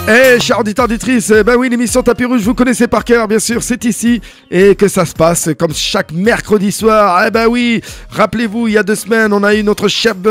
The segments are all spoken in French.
Eh, chers auditeurs auditrices, ben oui, l'émission Tapis Rouge, vous connaissez par cœur, bien sûr, c'est ici et que ça se passe comme chaque mercredi soir. Eh ben oui, rappelez-vous, il y a 2 semaines, on a eu notre Cheb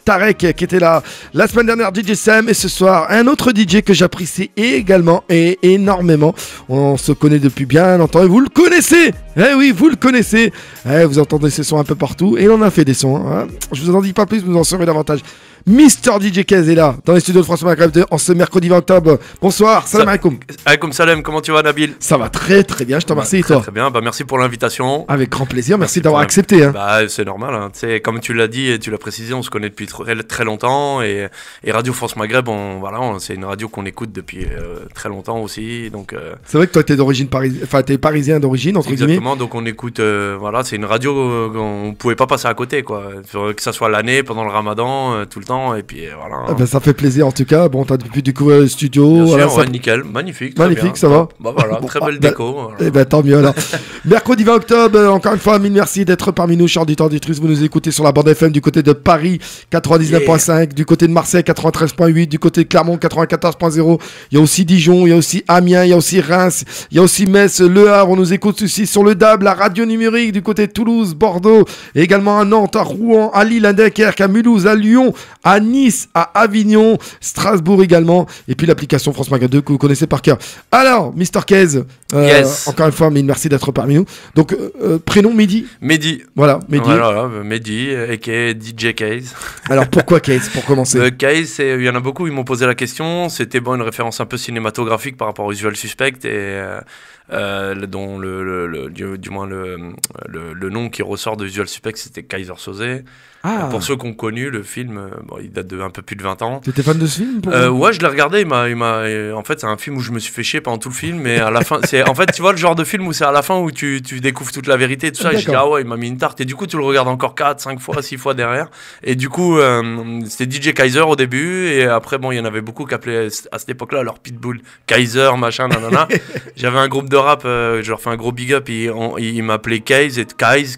Tarek qui était là. La semaine dernière, DJ Sam, et ce soir, un autre DJ que j'apprécie également et énormément. On se connaît depuis bien longtemps et vous le connaissez. Eh oui, vous le connaissez. Eh, vous entendez ces sons un peu partout et on a fait des sons. Hein. Je vous en dis pas plus, vous en saurez davantage. Mister DJ Kez est là, dans les studios de France Maghreb en ce mercredi 20 octobre. Bonsoir, salam alaikum. Alaikum salam, comment tu vas Nabil? Ça va très très bien, je te remercie et toi? Très bien, bah, merci pour l'invitation. Avec grand plaisir, merci d'avoir accepté. Hein. Bah, c'est normal, hein. Comme tu l'as dit et tu l'as précisé, on se connaît depuis très longtemps et Radio France Maghreb, c'est une radio qu'on écoute depuis très longtemps aussi. Donc, c'est vrai que toi t'es d'origine parisienne, enfin t'es parisien d'origine entre guillemets. Exactement, donc on écoute, c'est une radio qu'on pouvait pas passer à côté, quoi. Que ça soit l'année, pendant le ramadan, tout le temps. Et puis voilà. Ah ben, ça fait plaisir en tout cas. Bon, t'as pu découvrir le studio. Bien sûr, ça... nickel, magnifique. Magnifique, ça va. Bah voilà, très belle déco. Voilà. Eh ben tant mieux alors. Mercredi 20 octobre, encore une fois, mille merci d'être parmi nous, chers auditeurs auditrices. Vous nous écoutez sur la bande FM du côté de Paris 99.5, du côté de Marseille 93.8, du côté de Clermont 94.0. Il y a aussi Dijon, il y a aussi Amiens, il y a aussi Reims, il y a aussi Metz, Le Havre. On nous écoute aussi sur le DAB, la radio numérique du côté de Toulouse, Bordeaux, et également à Nantes, à Rouen, à Lille, à Dunkerque, à Mulhouse, à Lyon, à Nice, à Avignon, Strasbourg également, et puis l'application France Maghreb 2 que vous connaissez par cœur. Alors, Mr. Kez, yes. Encore une fois, merci d'être parmi nous. Donc, prénom Mehdi. Mehdi. Voilà, Mehdi. Voilà, Mehdi, a.k.a. DJ Kez. Alors, pourquoi Kez, pour commencer? Kez, il y en a beaucoup, ils m'ont posé la question. C'était une référence un peu cinématographique par rapport au Usual Suspect et dont du moins le nom qui ressort de Usual Suspect, c'était Kaiser Soze. Ah. Pour ceux qui ont connu le film, il date de un peu plus de 20 ans. Tu étais fan de ce film Ouais, je l'ai regardé. En fait, c'est un film où je me suis fait chier pendant tout le film. Mais à la fin, en fait, tu vois, le genre de film où c'est à la fin où tu découvres toute la vérité et tout ça. Et je dis, ah ouais, il m'a mis une tarte. Et du coup, tu le regardes encore 4, 5 fois, 6 fois derrière. Et du coup, c'était DJ Kaiser au début. Et après, il y en avait beaucoup qui appelaient à cette époque-là leur pitbull Kaiser, machin, nanana. J'avais un groupe de rap, je leur fais un gros big up. Ils m'appelaient Kaiz et Kaiz.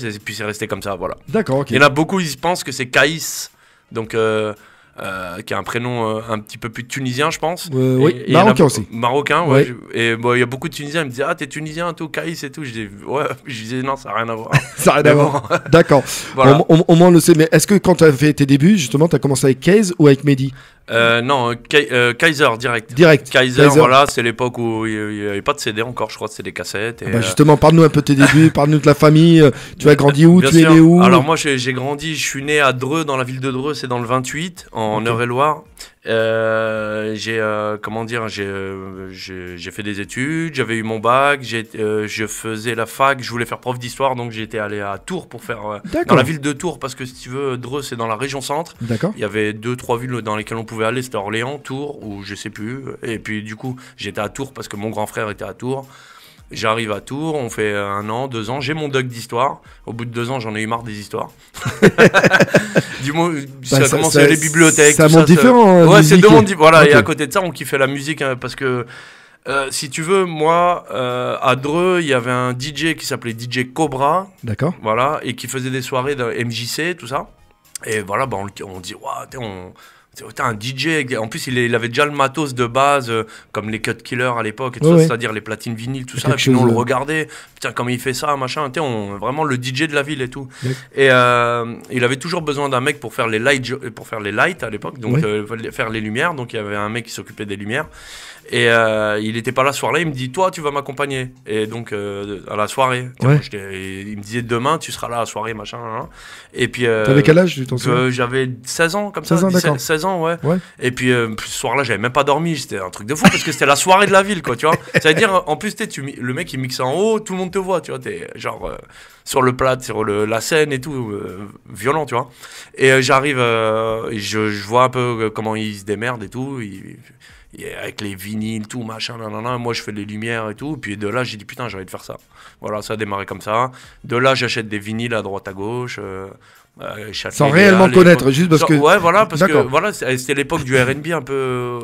Et puis c'est resté comme ça, voilà. D'accord, ok. Il y en a beaucoup, ils pensent que c'est Kaïs, donc qui a un prénom un petit peu plus tunisien, je pense. Oui, marocain aussi. Marocain, ouais. Et il y a beaucoup de Tunisiens, ils me disaient, ah, t'es tunisien, tout, Kaïs et tout. Je dis, ouais, je disais, non, ça n'a rien à voir. Ça n'a rien à voir. D'accord. Voilà. Au moins on le sait, mais est-ce que quand tu as fait tes débuts, justement, tu as commencé avec Kez ou avec Mehdi? Non, Kaiser, direct. Kaiser, voilà, c'est l'époque où il n'y avait pas de CD encore, je crois que c'était des cassettes. Et justement, parle-nous un peu de tes débuts, parle-nous de la famille. Tu as grandi où? Bien Tu es né où? Alors moi, j'ai grandi, je suis né à Dreux, dans la ville de Dreux, c'est dans le 28, en Eure-et-Loire. J'ai fait des études, j'avais eu mon bac, je faisais la fac, je voulais faire prof d'histoire, donc j'étais allé à Tours pour faire dans la ville de Tours, parce que si tu veux, Dreux c'est dans la région centre. D'accord. Il y avait 2-3 villes dans lesquelles on pouvait aller, c'était Orléans, Tours ou je sais plus, et puis du coup j'étais à Tours parce que mon grand frère était à Tours. J'arrive à Tours, on fait 1 an, 2 ans, j'ai mon doc d'histoire. Au bout de 2 ans, j'en ai eu marre des histoires. Du moins, ça a commencé les bibliothèques. C'est un monde différent. Ouais, c'est 2 mondes différents. Voilà, okay. Et à côté de ça, on kiffait la musique parce que, si tu veux, moi, à Dreux, il y avait un DJ qui s'appelait DJ Cobra. D'accord. Voilà, et qui faisait des soirées de MJC, tout ça. Et voilà, on dit, waouh, t'as un DJ, en plus il avait déjà le matos de base, comme les Cut Killers à l'époque, c'est-à-dire les platines vinyles, tout ça, et puis nous on le regardait, putain comment il fait ça, machin, vraiment le DJ de la ville et tout. Et il avait toujours besoin d'un mec pour faire les lights à l'époque, donc faire les lumières, donc il y avait un mec qui s'occupait des lumières. Et il était pas là ce soir-là, il me dit toi tu vas m'accompagner, et donc à la soirée il me disait demain tu seras là à la soirée machin, hein. Et puis t'avais quel âge, j'avais 16 ans comme ça, 16 ans ouais. Et puis ce soir-là j'avais même pas dormi, c'était un truc de fou parce que c'était la soirée de la ville quoi, tu vois. Ça veut dire en plus le mec il mixe en haut, tout le monde te voit, tu vois, t'es genre sur le plat, sur la scène et tout, violent, tu vois. Et j'arrive, je vois un peu comment il se démerde et tout, avec les vinyles, tout, machin, nanana. Moi, je fais les lumières et tout. Puis de là, j'ai dit, putain, j'ai envie de faire ça. Voilà, ça a démarré comme ça. De là, j'achète des vinyles à droite, à gauche. Sans réellement connaître, juste parce que... Ouais, voilà, parce que voilà, c'était l'époque du R&B un peu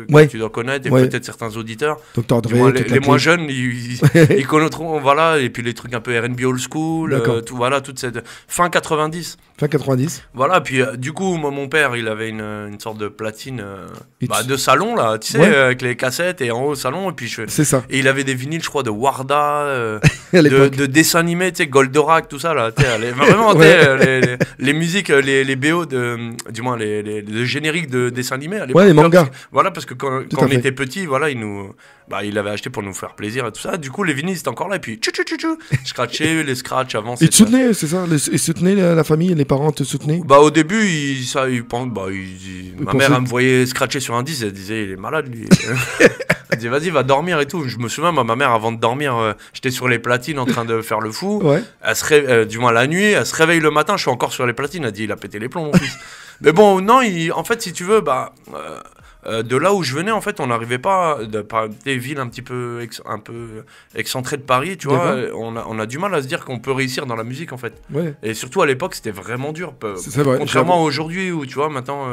que tu dois connaître, et peut-être certains auditeurs. Dr. Dre, les moins jeunes, ils connaîtront, voilà, et puis les trucs un peu R&B old school, voilà, toute cette... Fin 90. Fin 90. Voilà, puis du coup, moi, mon père, il avait une sorte de platine de salon, là, tu sais, avec les cassettes, et en haut, salon, et puis c'est ça. Et il avait des vinyles, je crois, de Warda, de dessins animés, tu sais, Goldorak, tout ça, là, vraiment, les musiques, les BO, du moins les génériques de dessins animés à l'époque. Ouais, les mangas. Voilà, parce que quand on était petit, voilà, il l'avait acheté pour nous faire plaisir et tout ça. Du coup, les vinyles, c'était encore là. Et puis, scratcher, les scratchs avant. Ils te soutenaient, c'est ça? Ils soutenaient la famille, les parents te soutenaient? Au début, ma mère, elle me voyait scratcher sur un disque. Elle disait, il est malade, lui. Elle disait, vas-y, va dormir et tout. Je me souviens, ma mère, avant de dormir, j'étais sur les platines en train de faire le fou. Ouais. Du moins, la nuit, elle se réveille le matin. Je suis encore sur les platines. Elle dit, il a pété les plombs, mon fils. Mais bon, non, en fait, si tu veux, de là où je venais, en fait, on n'arrivait pas par des villes un peu excentrées de Paris, tu vois. On a du mal à se dire qu'on peut réussir dans la musique, en fait. Ouais. Et surtout à l'époque, c'était vraiment dur. C'est vrai, contrairement à aujourd'hui où, tu vois, maintenant,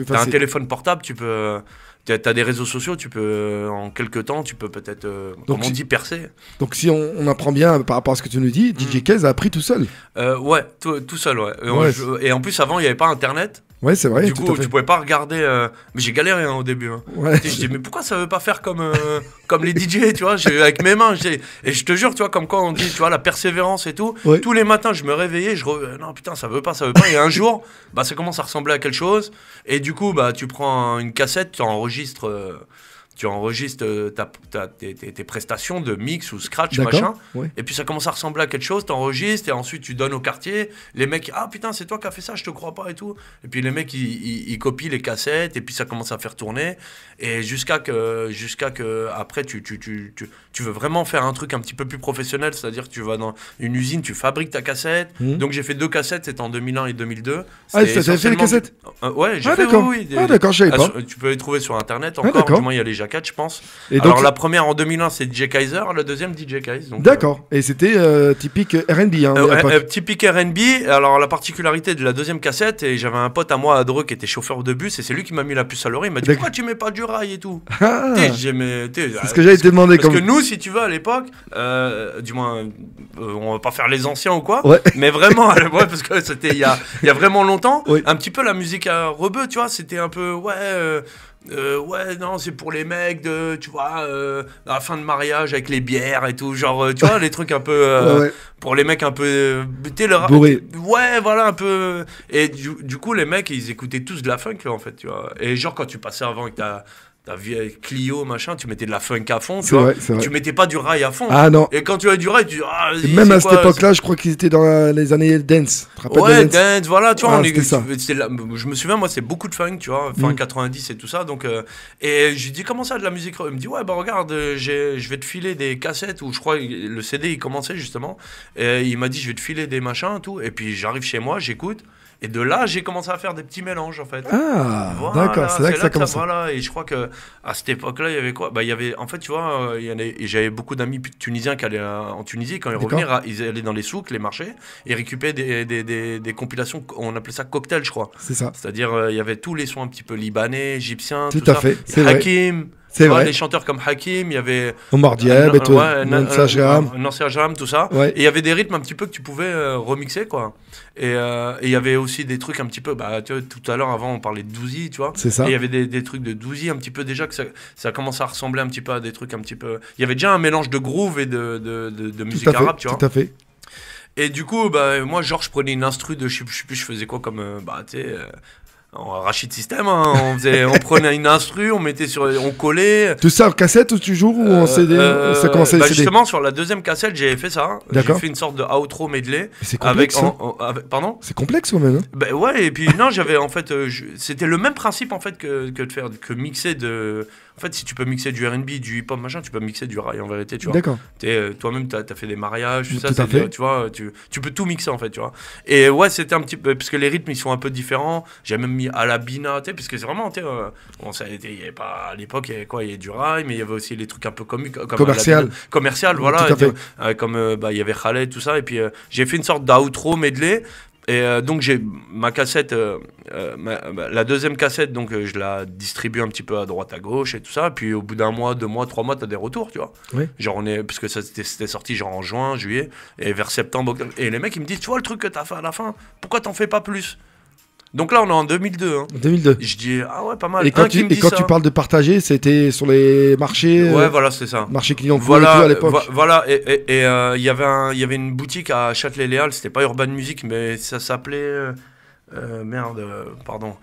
t'as un téléphone portable, tu peux. T'as des réseaux sociaux, tu peux, en quelques temps, tu peux peut-être, comme on dit, percer. Donc si on apprend bien par rapport à ce que tu nous dis, DJ Kez a appris tout seul. Ouais, tout seul, ouais. Et en plus, avant, il n'y avait pas Internet. Ouais, c'est vrai. Du coup, tu pouvais pas regarder. Mais j'ai galéré au début. Hein. Ouais. Je dis, mais pourquoi ça veut pas faire comme les DJ, tu vois, avec mes mains. Et je te jure, tu vois, comme quand on dit, tu vois, la persévérance et tout. Ouais. Tous les matins, je me réveillais, non, putain, ça veut pas. Et un jour, ça commence à ressembler à quelque chose. Et du coup, tu prends une cassette, tu enregistres tes prestations de mix ou scratch, machin. Ouais. Et puis ça commence à ressembler à quelque chose, tu enregistres et ensuite tu donnes au quartier. Les mecs, ah putain, c'est toi qui as fait ça, je te crois pas et tout. Et puis les mecs, ils copient les cassettes et puis ça commence à faire tourner. Et jusqu'à que après, tu veux vraiment faire un truc un petit peu plus professionnel, c'est-à-dire que tu vas dans une usine, tu fabriques ta cassette. Donc j'ai fait 2 cassettes, c'était en 2001 et 2002. Ah, tu as fait les cassettes? Ouais, j'ai fait, oui. Ah d'accord, je savais pas. Tu peux les trouver sur Internet encore, du moins il y a les jaquettes, je pense. Et alors la première en 2001 c'est DJ Kaiser, la deuxième DJ Kaiser. D'accord, et c'était typique R&B typique R&B. Alors la particularité de la deuxième cassette, et j'avais un pote à moi à Dreux qui était chauffeur de bus, et c'est lui qui m'a mis la puce à l'oreille. Il m'a dit pourquoi tu mets pas du rail et tout. C'est ce que j'avais demandé. Parce que nous, si tu veux, à l'époque, du moins on va pas faire les anciens ou quoi, mais vraiment parce que c'était il y a vraiment longtemps, un petit peu la musique à rebeu, tu vois, c'était un peu non, c'est pour les mecs tu vois, à la fin de mariage avec les bières et tout, genre, tu vois, les trucs un peu, pour les mecs un peu, bourrés. Ouais, voilà, un peu, et du coup, les mecs, ils écoutaient tous de la funk, en fait, tu vois, et genre, quand tu passais avant avec ta vieille Clio, machin, tu mettais de la funk à fond, tu vois. Vrai. Tu mettais pas du rail à fond. Ah non. Et quand tu avais du rail, tu dis, même à cette époque-là, je crois qu'ils étaient dans les années dance. Ouais, dance, voilà, tu vois. Je me souviens, moi, c'est beaucoup de funk, tu vois, fin 90 et tout ça. Donc, et je lui dis, comment ça, de la musique? Il me dit, ouais, regarde, je vais te filer des cassettes, où je crois, le CD, il commençait justement. Et il m'a dit, je vais te filer des machins et tout. Et puis, j'arrive chez moi, j'écoute. Et de là, j'ai commencé à faire des petits mélanges, en fait. Ah, voilà, d'accord, c'est là que ça commence. Voilà, et je crois qu'à cette époque-là, il y avait quoi? Il y avait, en fait, tu vois, j'avais beaucoup d'amis tunisiens qui allaient en Tunisie. Quand ils revenaient, ils allaient dans les souks, les marchés, et récupéraient des compilations, on appelait ça cocktail, je crois. C'est ça. C'est-à-dire, il y avait tous les sons un petit peu libanais, égyptiens, tout à fait. C'est Hakim. C'est vrai. Des chanteurs comme Hakim, il y avait Omar Diab et tout, Nancy Ajram, tout ça. Ouais. Et il y avait des rythmes un petit peu que tu pouvais remixer, quoi. Et il y avait aussi des trucs un petit peu, tu vois, tout à l'heure, avant, on parlait de Douzi, tu vois. C'est ça. Et il y avait des trucs de Douzi un petit peu déjà, que ça commence à ressembler un petit peu à des trucs un petit peu... Il y avait déjà un mélange de groove et de musique arabe, tu vois. Tout à fait. Et du coup, moi, genre, je prenais une instru de, je sais plus, je faisais quoi comme, tu sais... En Rachid System, hein, on prenait une instru, on collait. Tout ça en cassette ou toujours ou en CD? Ça commençait CD. Justement, sur la deuxième cassette, j'ai fait ça. J'ai fait une sorte de outro medley. C'est complexe. Pardon? C'est complexe quand même. Hein, ouais, et puis non, j'avais en fait, c'était le même principe en fait que mixer de. En fait, si tu peux mixer du R&B, du hip-hop, machin, tu peux mixer du rail en vérité, tu vois. D'accord. Toi-même, t'as fait des mariages, tout ça, tu vois, tu peux tout mixer en fait, tu vois. Et ouais, c'était un petit peu, parce que les rythmes ils sont un peu différents. J'ai même mis à la bina, tu sais, parce que c'est vraiment, il y avait pas à l'époque, il y avait quoi, il y avait du rail, mais il y avait aussi les trucs un peu comiques, comme commercial, voilà, tout à fait. comme il y avait Khaled, tout ça, et puis j'ai fait une sorte d'outro medley. Et donc j'ai ma cassette, la deuxième cassette, donc je la distribue un petit peu à droite, à gauche et tout ça. Puis au bout d'un mois, 2 mois, 3 mois, t'as des retours, tu vois. Oui. Genre parce que c'était sorti genre en juin, juillet, et vers septembre, octobre. Et les mecs ils me disent, tu vois le truc que t'as fait à la fin, pourquoi t'en fais pas plus? Donc là on est en 2002. Hein. 2002. Je dis, ah ouais, pas mal. Et quand, tu parles de partager, c'était sur les marchés. Ouais, voilà, c'est ça. Marché client voilà, et tout à l'époque. Voilà, et il y avait une boutique à Châtelet-Léal, c'était pas Urban Music, mais ça s'appelait. Pardon.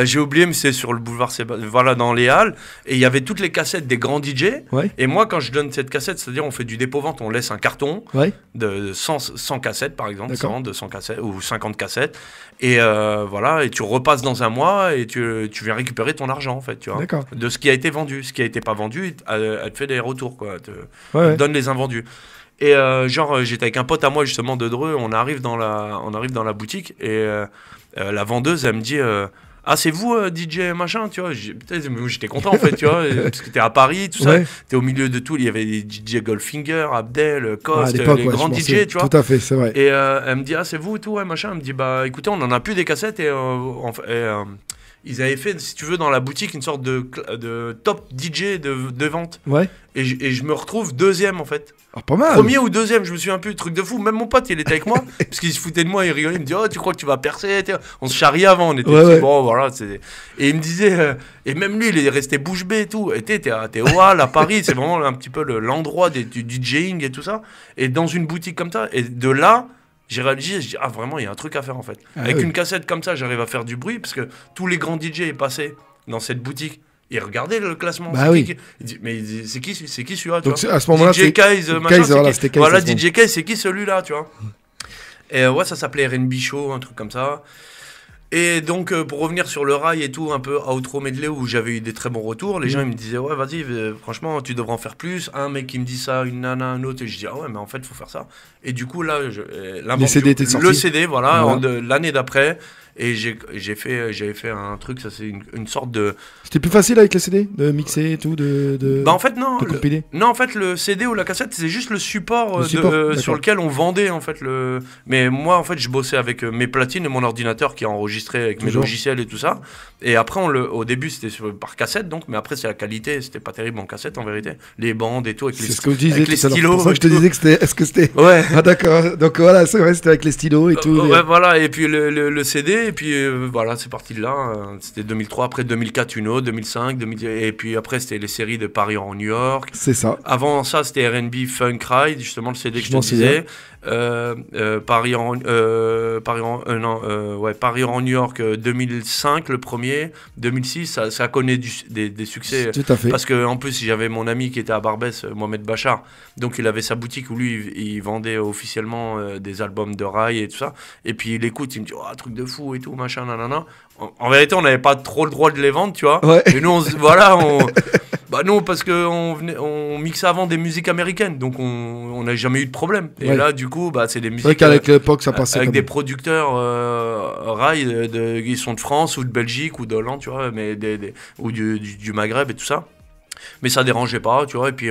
J'ai oublié, mais c'est sur le boulevard Sébastien. Voilà, dans les Halles. Et il y avait toutes les cassettes des grands DJ. Ouais. Et moi, quand je donne cette cassette, c'est-à-dire on fait du dépôt-vente, on laisse un carton de 100 cassettes, par exemple, 100, 200 cassettes ou 50 cassettes. Et voilà, et tu repasses dans un mois et tu viens récupérer ton argent, en fait, tu vois, de ce qui a été vendu. Ce qui a été pas vendu, elle te fait des retours, quoi. Elle te donne les invendus. Et j'étais avec un pote à moi justement de Dreux, on arrive dans la boutique et la vendeuse elle me dit ah c'est vous DJ machin, tu vois. J'étais content en fait, tu vois, parce que t'es à Paris, tout ça, t'es au milieu de tout, il y avait des DJ Goldfinger, Abdel, Cost, les grands DJ, tu vois. Tout à fait, c'est vrai. Et elle me dit ah c'est vous et tout, ouais machin, elle me dit bah écoutez on en a plus des cassettes et ils avaient fait, si tu veux, dans la boutique, une sorte de top DJ de vente. Ouais. Et je me retrouve deuxième, en fait. Ah, pas mal. Premier ou deuxième, je me souviens plus, truc de fou. Même mon pote, il était avec moi, parce qu'il se foutait de moi, il rigolait, il me dit, oh, tu crois que tu vas percer? On se charriait avant, on était bon, voilà. Et il me disait, et même lui, il est resté bouche bée et tout. Et t'es au Hall, à Paris, c'est vraiment un petit peu l'endroit du DJing et tout ça. Et dans une boutique comme ça, et de là, j'ai réalisé, je dis, ah vraiment, il y a un truc à faire en fait. Avec une cassette comme ça, j'arrive à faire du bruit, parce que tous les grands DJ passaient dans cette boutique. Et regardaient le classement. Bah oui. Il dit, mais c'est qui celui-là? Donc à ce moment-là, DJ Kaiz, voilà, DJ Kaiz, c'est qui celui-là, tu vois? Et ouais, ça s'appelait R&B Show, un truc comme ça. Et donc, pour revenir sur le rail et tout, un peu outro medley où j'avais eu des très bons retours, les gens ils me disaient, ouais, vas-y, franchement, tu devrais en faire plus. Un mec qui me dit ça, une nana, un autre, et je dis, ah ouais, mais en fait, il faut faire ça. Et du coup, là, le CD, voilà, l'année d'après, et j'avais fait un truc, ça c'est une sorte de... C'était plus facile avec les CD, de mixer et tout, Bah en fait, non. Non, en fait, le CD ou la cassette, c'est juste le support, sur lequel on vendait, en fait, Mais moi, en fait, je bossais avec mes platines et mon ordinateur qui a enregistré avec mes logiciels et tout ça. Et après, au début, c'était par cassette, donc, mais après, c'est la qualité, c'était pas terrible en cassette, en vérité. Les bandes et tout, avec les stylos. C'est pour ça que je te disais que c'était... Est-ce que c'était... Ouais. Ah d'accord, donc voilà, c'est vrai, c'était avec les stylos et tout. Ouais, voilà, et puis le CD, et puis voilà, c'est parti de là. C'était 2003, après 2004, une autre, 2005, et puis après, c'était les séries de Paris en New York. C'est ça. Avant ça, c'était R&B Funk Ride, justement le CD que je te disais. Paris en New York 2005 le premier, 2006 ça connaît des succès. Tout à fait. Parce que en plus j'avais mon ami qui était à Barbès, Mohamed Bachar, donc il avait sa boutique où lui il vendait officiellement des albums de rail et tout ça, et puis il écoute, il me dit oh, truc de fou et tout machin nanana. En vérité on n'avait pas trop le droit de les vendre, tu vois. Ouais. Et nous bah non, parce qu'on mixait avant des musiques américaines, donc on n'a jamais eu de problème. Et là, du coup, bah, c'est des musiques qu'avec l'époque, ça passait avec des producteurs rail, ils sont de France ou de Belgique ou d'Hollande, tu vois, mais ou du Maghreb et tout ça. Mais ça dérangeait pas, tu vois, et puis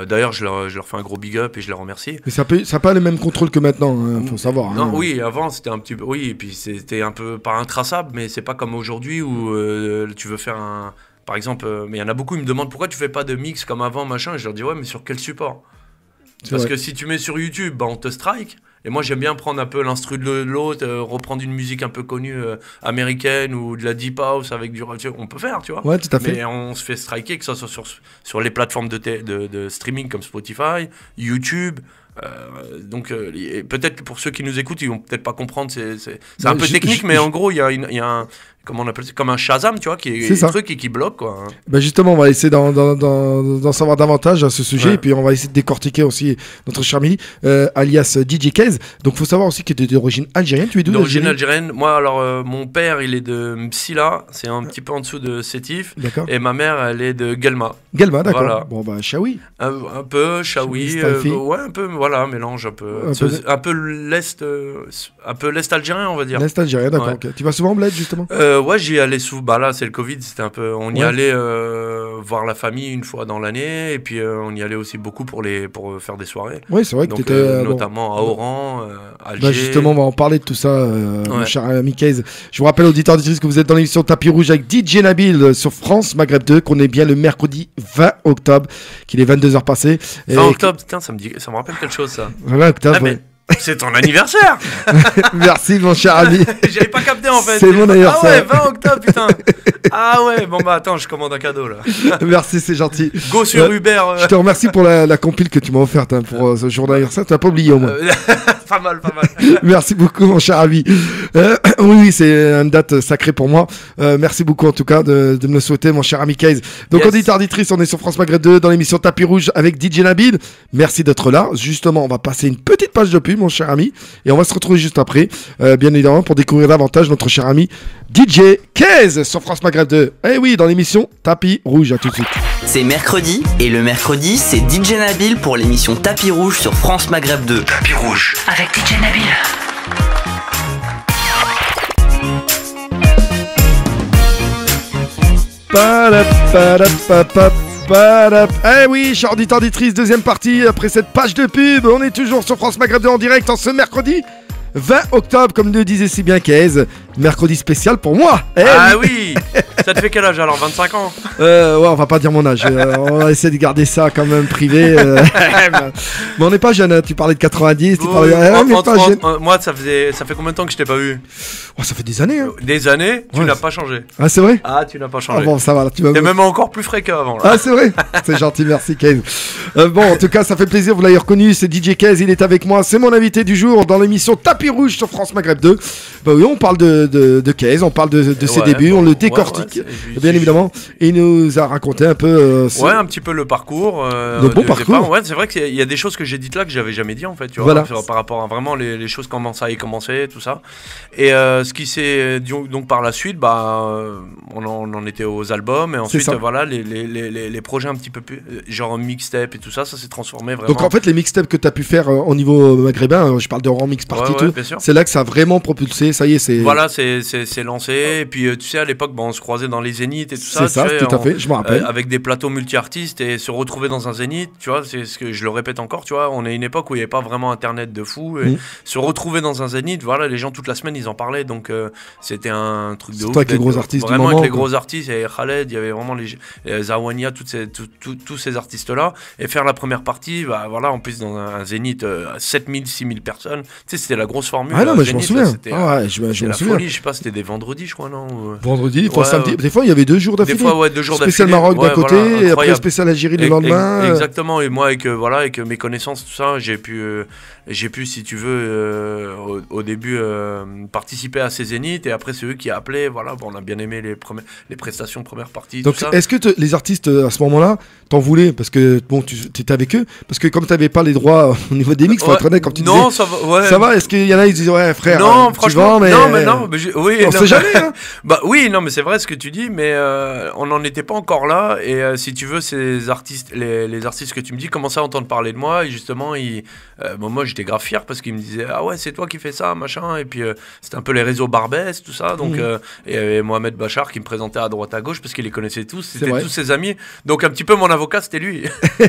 d'ailleurs, je leur fais un gros big up et je les remercie. Mais ça n'a pas les mêmes contrôles que maintenant, faut savoir. Non, oui, avant c'était un petit peu, oui, et puis c'était un peu pas intraçable, mais c'est pas comme aujourd'hui où tu veux faire un... Par exemple, mais il y en a beaucoup, ils me demandent pourquoi tu fais pas de mix comme avant, machin, et je leur dis ouais, mais sur quel support? Parce que si tu mets sur YouTube, bah, on te strike. Et moi, j'aime bien prendre un peu l'instru de l'autre, reprendre une musique un peu connue américaine ou de la deep house avec du... On peut faire, tu vois. Ouais, tout à fait. Mais on se fait striker, que ça soit sur les plateformes de streaming comme Spotify, YouTube... donc peut-être pour ceux qui nous écoutent ils vont peut-être pas comprendre, c'est un peu technique, mais en gros il y a un comment on appelle ça, comme un Shazam, tu vois, qui est un truc et qui bloque quoi. Bah justement on va essayer d'en savoir davantage à ce sujet, et puis on va essayer de décortiquer aussi notre cher Mehdi, alias DJ Kaiz. Donc faut savoir aussi qu'il est d'origine algérienne. Tu es d'où? D'origine algérienne. Moi alors mon père il est de Msila, c'est un petit peu en dessous de Sétif, et ma mère elle est de Guelma. Guelma, d'accord. Voilà. Bon bah Chaoui. Un peu Chaoui, ouais, un peu, voilà, mélange un peu l'est algérien, on va dire. L'est algérien, d'accord. Okay. Tu vas souvent en Bled justement? Ouais, j'y allais souvent. Bah là, c'est le Covid, c'était un peu. On y allait voir la famille une fois dans l'année, et puis on y allait aussi beaucoup pour faire des soirées. Oui, c'est vrai que tu étais... notamment à Oran, Alger. Bah justement, on va en parler de tout ça, mon cher ami Kaze. Je vous rappelle, auditeurs auditrices, que vous êtes dans l'émission Tapis Rouge avec DJ Nabil sur France Maghreb 2, qu'on est bien le mercredi 20 octobre, qu'il est 22h passé. 20 octobre, putain, ça me rappelle quelque chose, ça. 20 octobre, mais... C'est ton anniversaire. Merci mon cher ami. J'avais pas capté en fait. C'est mon anniversaire. Ah ouais, 20 octobre, putain. Ah ouais, bon bah attends, je commande un cadeau là. Merci, c'est gentil. Go sur Uber. Je te remercie pour la compile que tu m'as offerte pour ce jour d'anniversaire. Tu n'as pas oublié au moins. Pas mal. Merci beaucoup mon cher ami. Oui, c'est une date sacrée pour moi. Merci beaucoup en tout cas de me le souhaiter mon cher ami Kaze. Donc auditeur, auditrice, on est sur France Maghreb 2 dans l'émission Tapis Rouge avec DJ Nabil. Merci d'être là. Justement, on va passer une petite page de pub mon cher ami, et on va se retrouver juste après, bien évidemment, pour découvrir davantage notre cher ami DJ Kaze sur France Maghreb 2. Eh oui, dans l'émission Tapis Rouge, à tout de suite. C'est mercredi, et le mercredi, c'est DJ Nabil pour l'émission Tapis Rouge sur France Maghreb 2. Tapis Rouge avec DJ Nabil. Eh oui, chers auditeurs, auditrices, deuxième partie après cette page de pub. On est toujours sur France Maghreb 2 en direct en ce mercredi 20 octobre, comme le disait si bien Kaze. Mercredi spécial pour moi. Oui. Ça te fait quel âge alors? 25 ans? Ouais, on va pas dire mon âge. On va essayer de garder ça quand même privé. Mais on n'est pas jeune. Hein. Tu parlais de 90. Tu parlais... Moi, ça fait combien de temps que je t'ai pas vu? Ça fait des années. Hein. Des années? Tu n'as pas changé. Ah, c'est vrai? Ah, tu n'as pas changé. Bon, ça va. T'es même encore plus frais qu'avant. Ah, c'est vrai? C'est gentil, merci Kaze. Bon, en tout cas, ça fait plaisir. Vous l'avez reconnu, c'est DJ Kaze. Il est avec moi. C'est mon invité du jour dans l'émission Tapis Rouge sur France Maghreb 2. Bah oui, on parle de Kaze, on parle de ses débuts, on le décortique, bien évidemment. Et il nous a raconté un peu... un petit peu le parcours. Le bon parcours. Départ. Ouais, c'est vrai qu'il y a des choses que j'ai dites là que j'avais jamais dit en fait, tu vois, par rapport à vraiment les choses, comment ça a commencé, tout ça. Et ce qui s'est... Donc par la suite, on en était aux albums, et ensuite, voilà, les projets un petit peu plus... genre mixtape et tout ça, ça s'est transformé vraiment. Donc en fait, les mixtapes que tu as pu faire au niveau maghrébin, je parle de Oran Mix Party, tout, c'est là que ça a vraiment propulsé, ça y est, c'est... Voilà, c'est lancé, et puis tu sais, à l'époque, on se croisait dans les zéniths et tout ça. C'est ça, tout à fait, je me rappelle. Avec des plateaux multi-artistes, et se retrouver dans un zénith, tu vois, c'est ce que je le répète encore, tu vois, on est à une époque où il n'y avait pas vraiment internet de fou, et se retrouver dans un zénith, voilà, les gens toute la semaine, ils en parlaient, donc c'était un truc de ouf. Avec les gros artistes vraiment du moment, avec les gros artistes, il y avait Khaled, il y avait vraiment les Zawania, tous ces artistes-là, et faire la première partie, voilà, en plus dans un zénith, 7000, 6000 personnes, tu sais, c'était la grosse formule. Ah non, mais je m'en souviens. Je m'en souviens. Folie, je sais pas, c'était des vendredis, je crois, non? Vendredi, samedi. Des fois, il y avait 2 jours d'affilée. Des fois, 2 jours d'affilée. Spécial Maroc d'un côté, et après spécial Algérie le lendemain. Exactement, et moi, avec mes connaissances, tout ça, j'ai pu, si tu veux, au début, participer à ces zéniths, et après, c'est eux qui appelaient, voilà, on a bien aimé les prestations de première partie. Donc, est-ce que les artistes, à ce moment-là, t'en voulais? Parce que, bon, tu étais avec eux, parce que comme t'avais pas les droits au niveau des mix, faut être honnête, comme tu disais. Non, ça va, ouais. Ça va, est-ce qu'il y en a, ils disent, ouais, frère, non, tu franchement, vends, mais... non, mais oui. On sait jamais, hein. Oui, non, mais c'est vrai ce que tu dis, mais on n'en était pas encore là, et si tu veux, ces artistes, les artistes que tu me dis, commençaient à entendre parler de moi, et justement, moi, j'étais grave fier, parce qu'ils me disaient, ah ouais, c'est toi qui fais ça, machin, et puis c'était un peu les réseaux Barbès, tout ça, donc, et Mohamed Bachar qui me présentait à droite à gauche, parce qu'il les connaissait tous, c'était tous ses amis, donc un petit peu mon avocat, c'était lui,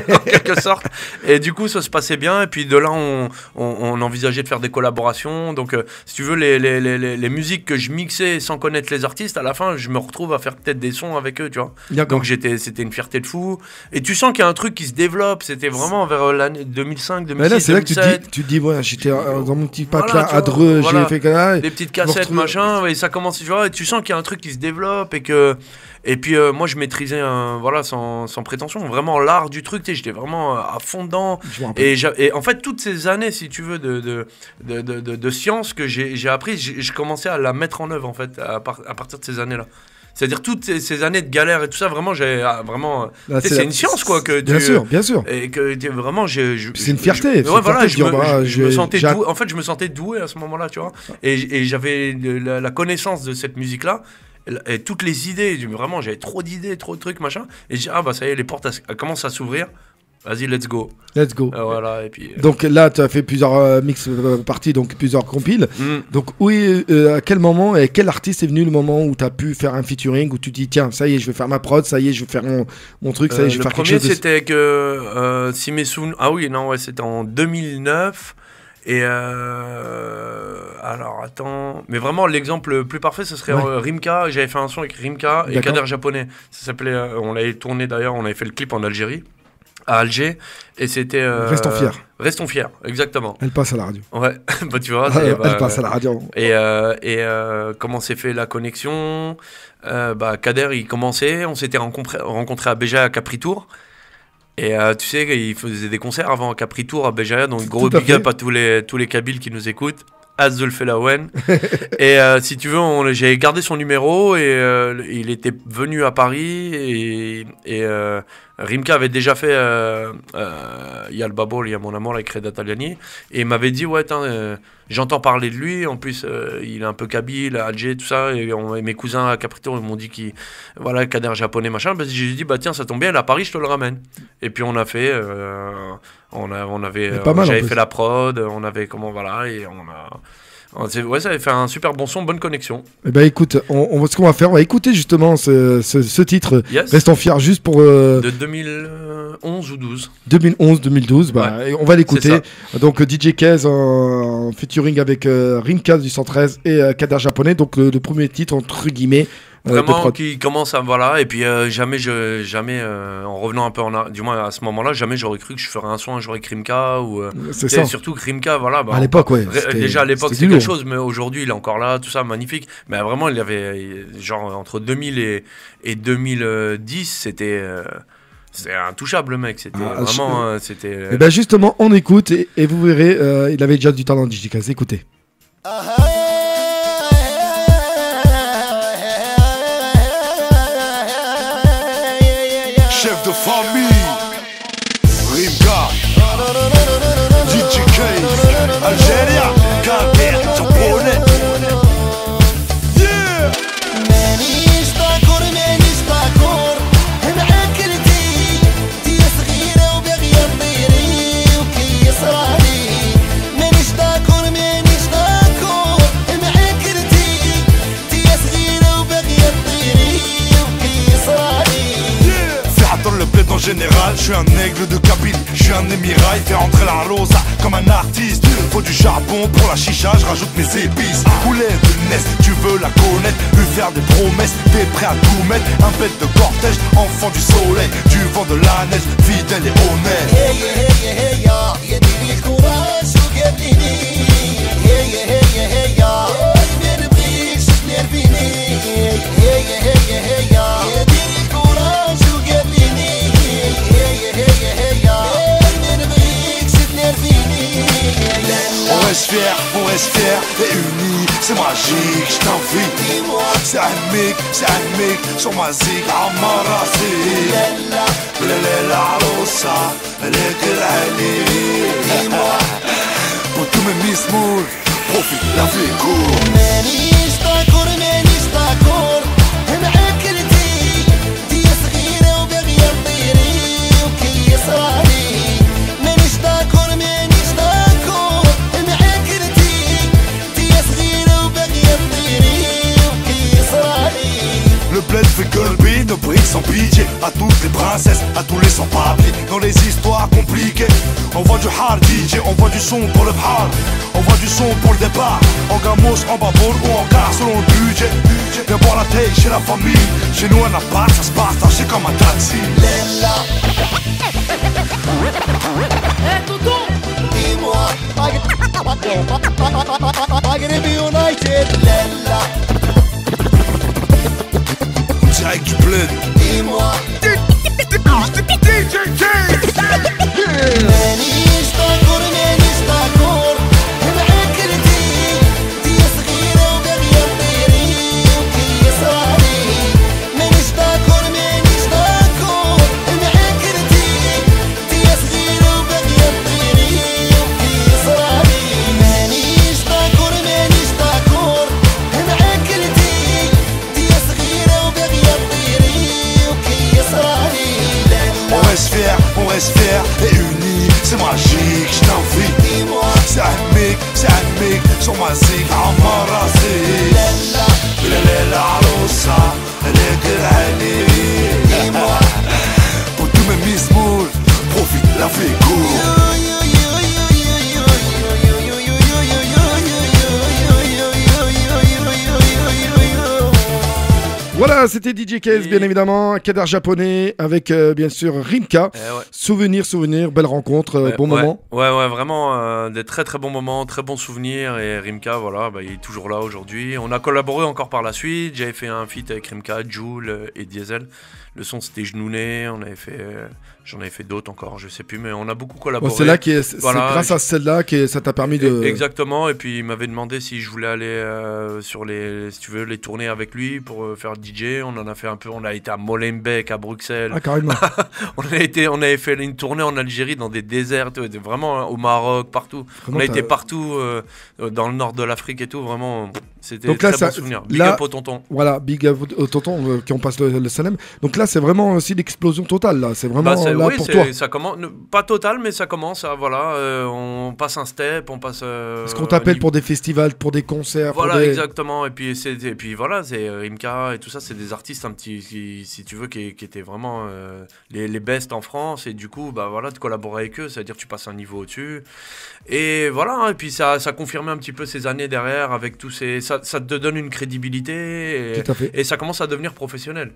en quelque sorte, et du coup, ça se passait bien, et puis de là, on envisageait de faire des collaborations, donc, si tu veux, les musiques que je mixais sans connaître les artistes, à la fin, je me retrouve à faire peut-être des sons avec eux, tu vois. Donc c'était une fierté de fou. Et tu sens qu'il y a un truc qui se développe. C'était vraiment vers l'année 2005, 2006, là, c'est 2007. Là que tu te dis, ouais, j'étais dans mon petit pack là, à Dreux, j'ai fait que des petites cassettes, machin, et ça commence, tu vois, et tu sens qu'il y a un truc qui se développe, et puis moi je maîtrisais sans prétention vraiment l'art du truc, j'étais vraiment à fond dedans, et en fait toutes ces années, si tu veux, de science que j'ai appris, je commençais à la mettre en œuvre en fait à partir de ces années là. C'est-à-dire toutes ces années de galère et tout ça, vraiment, c'est une science, quoi. Bien sûr. Et que vraiment, c'est une fierté. Je me sentais doué. En fait, je me sentais doué à ce moment-là, tu vois. Et j'avais la connaissance de cette musique-là. Et toutes les idées, vraiment, j'avais trop d'idées, trop de trucs, machin. Et j'ai dit, ça y est, les portes elles commencent à s'ouvrir. vas-y, let's go. Let's go. Voilà, et puis. Donc là, tu as fait plusieurs mix parties, donc plusieurs compiles. Donc à quel moment et quel artiste est venu le moment où tu as pu faire un featuring, où tu dis tiens, ça y est, je vais faire ma prod, ça y est, je vais faire mon truc, ça y est, je vais faire quelque chose. Le premier, c'était que si mes souvenirs. Ah oui, non, ouais, c'était en 2009. Et alors attends, mais vraiment l'exemple le plus parfait ce serait Rimka. J'avais fait un son avec Rimka et Kader Japonais. Ça s'appelait, on l'avait tourné d'ailleurs, on avait fait le clip en Algérie, à Alger, et c'était Restons fiers. Restons fiers, exactement. Elle passe à la radio. Ouais, bah tu vois. Elle passe à la radio. Et comment s'est fait la connexion? Kader il commençait, on s'était rencontré à Béjaïa à Capri-Tour. Et tu sais, il faisait des concerts avant à Capri-Tour, à Béjaïa, donc gros big up à tous les Kabyles qui nous écoutent. Azul Felawen. Et si tu veux, j'ai gardé son numéro et il était venu à Paris et Rimka avait déjà fait Yal Babol, il y a mon amour avec Reda Taliani, et il m'avait dit ouais j'entends parler de lui, en plus il est un peu kabyle, Alger, tout ça, et mes cousins à Capri-Tour ils m'ont dit voilà, Kader Japonais machin, j'ai dit bah tiens ça tombe bien, à Paris je te le ramène. Et puis on a fait j'avais fait la prod, on avait voilà, et ça avait fait un super bon son, bonne connexion. Eh ben écoute, ce qu'on va faire, on va écouter justement ce titre, yes. Restons fiers, juste pour... De 2011 ou 12. 2011-2012, ouais. On va l'écouter. Donc DJ Kez en featuring avec Rimka du 113 et Kader Japonais, donc le premier titre entre guillemets. Vraiment qui commence à voilà, et puis jamais en revenant un peu du moins à ce moment-là, jamais j'aurais cru que je ferais un son un jour avec Rimka ou c'est ça. Surtout que Rimka voilà, à l'époque déjà à l'époque c'était quelque chose, mais aujourd'hui il est encore là, tout ça magnifique, mais vraiment il y avait genre entre 2000 et 2010 c'était intouchable le mec, c'était vraiment c'était et ben justement on écoute et vous verrez il avait déjà du talent DJ Kez, écoutez. Chef de famille, Rimka, DJ Kez, Algérien, Kader Japonais. Yeah. مانيش طاكور معاكلتي دي صغيرة وباغية تطيري وكي يصرالي. مانيش طاكور معاكلتي دي صغيرة وباغية تطيري وكي يصرالي. Dans le bled en général, je suis un aigle de Kabylie, je suis un émirat, il fait rentrer la rosa comme un artiste. Faut du charbon pour la chicha, je rajoute mes épices. Poulet de Nest, tu veux la connaître, lui faire des promesses, t'es prêt à tout mettre. Un bête de cortège, enfant du soleil, du vent de la neige, fidèle et honnête. هي ديري الكوراج وقابليني. هي ما نبغيكش تنرفيني. هي ديري الكوراج وقابليني. On reste fier et unis, c'est magique, je t'invite. C'est un mec, sur ma zig, Amarasi. La rosa, pour tous mes miss mood, profite, la vie est courte. مانيش طاكور معاكلتي دي صغيرة وباغية تطيري وكي يصرالي. مانيش طاكور معاكلتي دي صغيرة وباغية تطيري وكي يصرالي. Le bled fait gueuler, nos briques sans pitié. À toutes les princesses, à tous les sans-papiers. Dans les histoires compliquées, on voit du hard DJ, on voit du son pour le bras. On voit du son pour le départ. En gamos, en baboule ou en gare selon le budget. Viens boire la taille chez la famille. Chez nous un appart, ça se partage, c'est comme un taxi. Lella. Hey Toutou, dis-moi, Maghreb United. Lella. Direct du bled. Dis-moi. DJ Kez. مانيش طاكور معاكلتي دي صغيرة وباغية تطيري وكي يصرالي. مانيش طاكور معاكلتي دي صغيرة وباغية تطيري وكي يصرالي. مانيش طاكور معاكلتي دي صغيرة وباغية تطيري c'est magique, je t'invite. Dis-moi, C'est عميك شو مزيك عمار راسي لا لا لا عروسة هلاك العليل dis-moi. Pour tous mes miss moule, profite la vie cool. Voilà, c'était DJ Case, bien évidemment, Kader japonais, avec bien sûr Rimka. Souvenir, belle rencontre, bon moment. Ouais, vraiment des très très bons moments, très bons souvenirs. Et Rimka, voilà, il est toujours là aujourd'hui. On a collaboré encore par la suite. J'avais fait un feat avec Rimka, Joule et Diesel. Le son c'était Genouné, j'en avais fait d'autres encore, je sais plus, mais on a beaucoup collaboré. Bon, c'est grâce à celle-là que ça t'a permis de... Exactement, et puis il m'avait demandé si je voulais aller sur si tu veux, les tournées avec lui pour faire DJ. On en a fait un peu, on a été à Molenbeek, à Bruxelles. Ah, carrément. on avait fait une tournée en Algérie, dans des déserts, vraiment au Maroc, partout. Vraiment, on a été partout, dans le nord de l'Afrique et tout, vraiment, c'était donc très là, bon souvenir. Big up au tonton. Voilà, big up au tonton qui on passe le salam. Donc là, c'est vraiment aussi l'explosion totale, là. C'est vraiment là oui, pour toi. Ça commence, pas total, mais ça commence, voilà, on passe un step, on passe... Est-ce qu'on t'appelle pour des festivals, pour des concerts? Voilà, exactement, et puis voilà, c'est Rimka et tout ça, c'est des artistes un petit, si tu veux, qui étaient vraiment les best en France, et du coup, bah voilà, de collaborer avec eux, c'est-à-dire tu passes un niveau au-dessus, et voilà, et puis ça confirmait un petit peu ces années derrière, avec tous ces... Ça te donne une crédibilité, Tout à fait. et ça commence à devenir professionnel.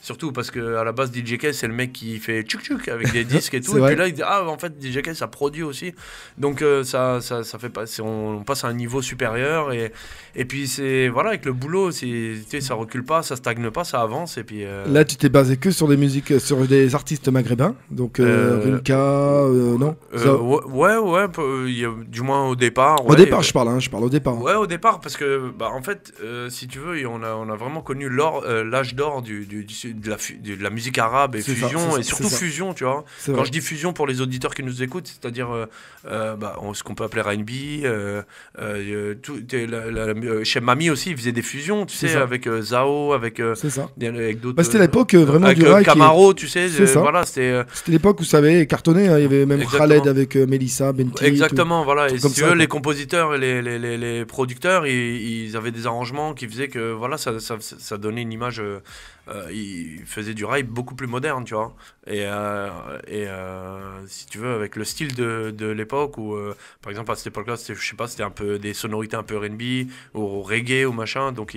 Surtout parce que à la base DJ K c'est le mec qui fait tchuk tchuk avec des disques et tout, et vrai. puis là il dit en fait DJ K ça produit aussi, donc ça fait pas, on passe à un niveau supérieur, et puis c'est voilà, avec le boulot ça recule pas, ça stagne pas, ça avance, et puis là tu t'es basé que sur des musiques, sur des artistes maghrébins, donc Rimka, non ouais, du moins au départ. Au départ, je parle au départ. Ouais, au départ, parce que en fait, si tu veux, on a vraiment connu l'âge d'or de la musique arabe et fusion, et surtout fusion, tu vois. Quand je dis fusion pour les auditeurs qui nous écoutent, c'est-à-dire ce qu'on peut appeler R&B, chez Mami aussi, ils faisaient des fusions, tu sais, avec Zao, avec d'autres. C'était l'époque vraiment avec du rail. Camaro, tu sais, voilà, c'était l'époque où ça avait cartonné, hein. Il y avait même Khaled avec Melissa, Benti. Exactement, voilà. Et si tu veux, ça, les compositeurs et les producteurs, ils avaient des arrangements qui faisaient que voilà, ça donnait une image. Ils faisaient du rail beaucoup plus moderne, tu vois. Et si tu veux, avec le style de l'époque, où par exemple à cette époque-là, je sais pas, c'était un peu des sonorités un peu R&B ou reggae ou machin. Donc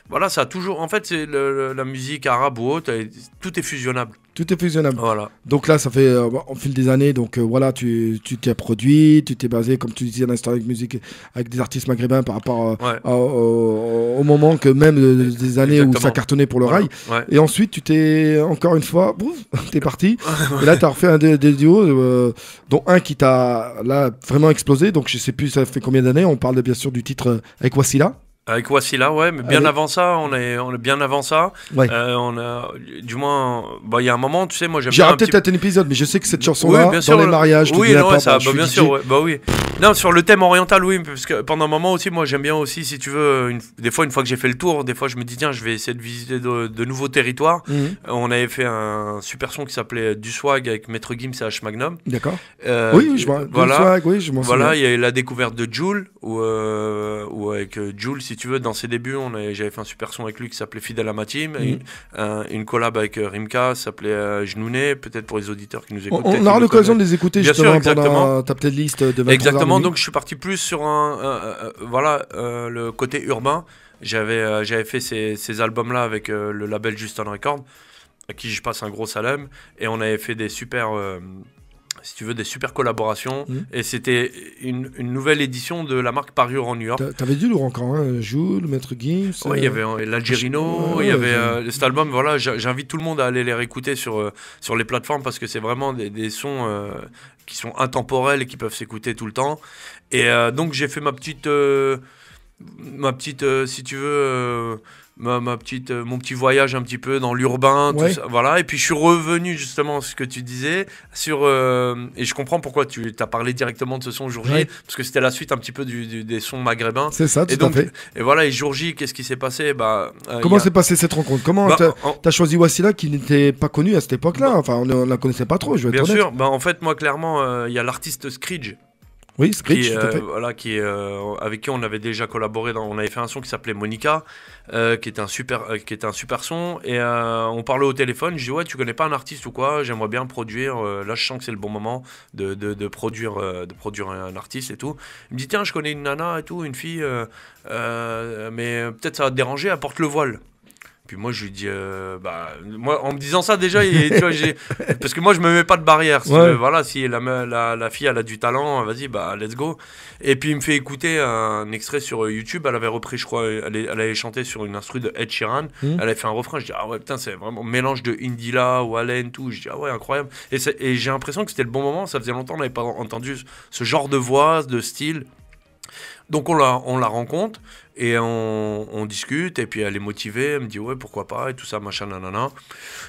voilà, ça a toujours. En fait, c'est la musique arabe ou autre, tout est fusionnable. Tout est fusionnable. Voilà. Donc là, ça fait au fil des années, donc voilà, tu t'es produit, tu t'es basé, comme tu disais, à l'instant avec des artistes maghrébins par rapport au moment que même des années où ça cartonnait pour le rail. Ouais. Et ensuite, tu t'es, encore une fois, t'es parti. Et là, tu as refait des duos, dont un qui t'a là vraiment explosé. Donc je sais plus, ça fait combien d'années. On parle bien sûr du titre avec Wassila. Avec Wassila, ouais, mais bien avant ça, on est bien avant ça. Ouais. On a, du moins, il y a un moment, tu sais, moi j'aime bien. J'ai raté peut-être un épisode, mais je sais que cette chanson-là, dans les mariages, bien sûr, ouais, bah oui. Non, sur le thème oriental, oui, parce que pendant un moment aussi, moi j'aime bien aussi, si tu veux, une fois que j'ai fait le tour, des fois je me dis, tiens, je vais essayer de visiter de nouveaux territoires. On avait fait un super son qui s'appelait Du Swag avec Maître Gims et H Magnum. D'accord. Oui, je vois. Voilà. Du Swag, oui, je m'en souviens. Voilà, il y a eu la découverte de Joule, ou avec Joule, si tu veux, dans ses débuts, j'avais fait un super son avec lui qui s'appelait Fidèle à ma team, une collab avec Rimka, ça s'appelait Genouné, peut-être pour les auditeurs qui nous écoutent. On aura l'occasion de les écouter bien justement sûr, pendant ta petite liste de 23 exactement, donc je suis parti plus sur le côté urbain. J'avais fait ces albums-là avec le label Justin Records, à qui je passe un gros salam, et on avait fait des super... si tu veux, des super collaborations. Et c'était une nouvelle édition de la marque Parure en New York. T'avais du lourd encore, hein, Jules, Maître Gims. Oui, il y avait l'Algerino, il y avait cet album. Voilà, j'invite tout le monde à aller les réécouter sur les plateformes, parce que c'est vraiment des sons qui sont intemporels et qui peuvent s'écouter tout le temps. Et donc j'ai fait ma petite ma petite, si tu veux, ma petite, mon petit voyage un petit peu dans l'urbain, tout ça, voilà. Et puis je suis revenu justement ce que tu disais sur et je comprends pourquoi tu as parlé directement de ce son Jour J, parce que c'était la suite un petit peu des sons maghrébins. C'est ça, tout à fait. Et voilà, et Jour J, qu'est-ce qui s'est passé? Comment s'est passée cette rencontre? Comment t'as choisi Wassila qui n'était pas connu à cette époque-là? Enfin, on ne la connaissait pas trop, je vais être honnête. Bien sûr, en fait, moi clairement, il y a l'artiste Screech. Oui, Screech, tout à fait. Voilà, avec qui on avait déjà collaboré. On avait fait un son qui s'appelait Monica, qui était un super son. Et on parlait au téléphone. Je dis ouais, tu connais pas un artiste ou quoi? J'aimerais bien produire. Là, je sens que c'est le bon moment de produire un artiste et tout. Il me dit tiens, je connais une nana et tout, une fille, mais peut-être ça va te déranger. Apporte le voile. Puis moi je lui dis moi en me disant ça déjà tu vois, parce que moi je me mets pas de barrière voilà, si la fille elle a du talent, vas-y let's go. Et puis il me fait écouter un extrait sur YouTube. Elle avait repris, je crois, elle avait chanté sur une instru de Ed Sheeran. Elle avait fait un refrain. Je dis ah ouais putain, c'est vraiment mélange de Indila, Wallen, tout. Je dis ah ouais, incroyable. Et j'ai l'impression que c'était le bon moment. Ça faisait longtemps qu'on n'avait pas entendu ce genre de voix, de style. Donc on la rencontre et on discute, et puis elle est motivée, elle me dit ouais pourquoi pas et tout ça machin nanana.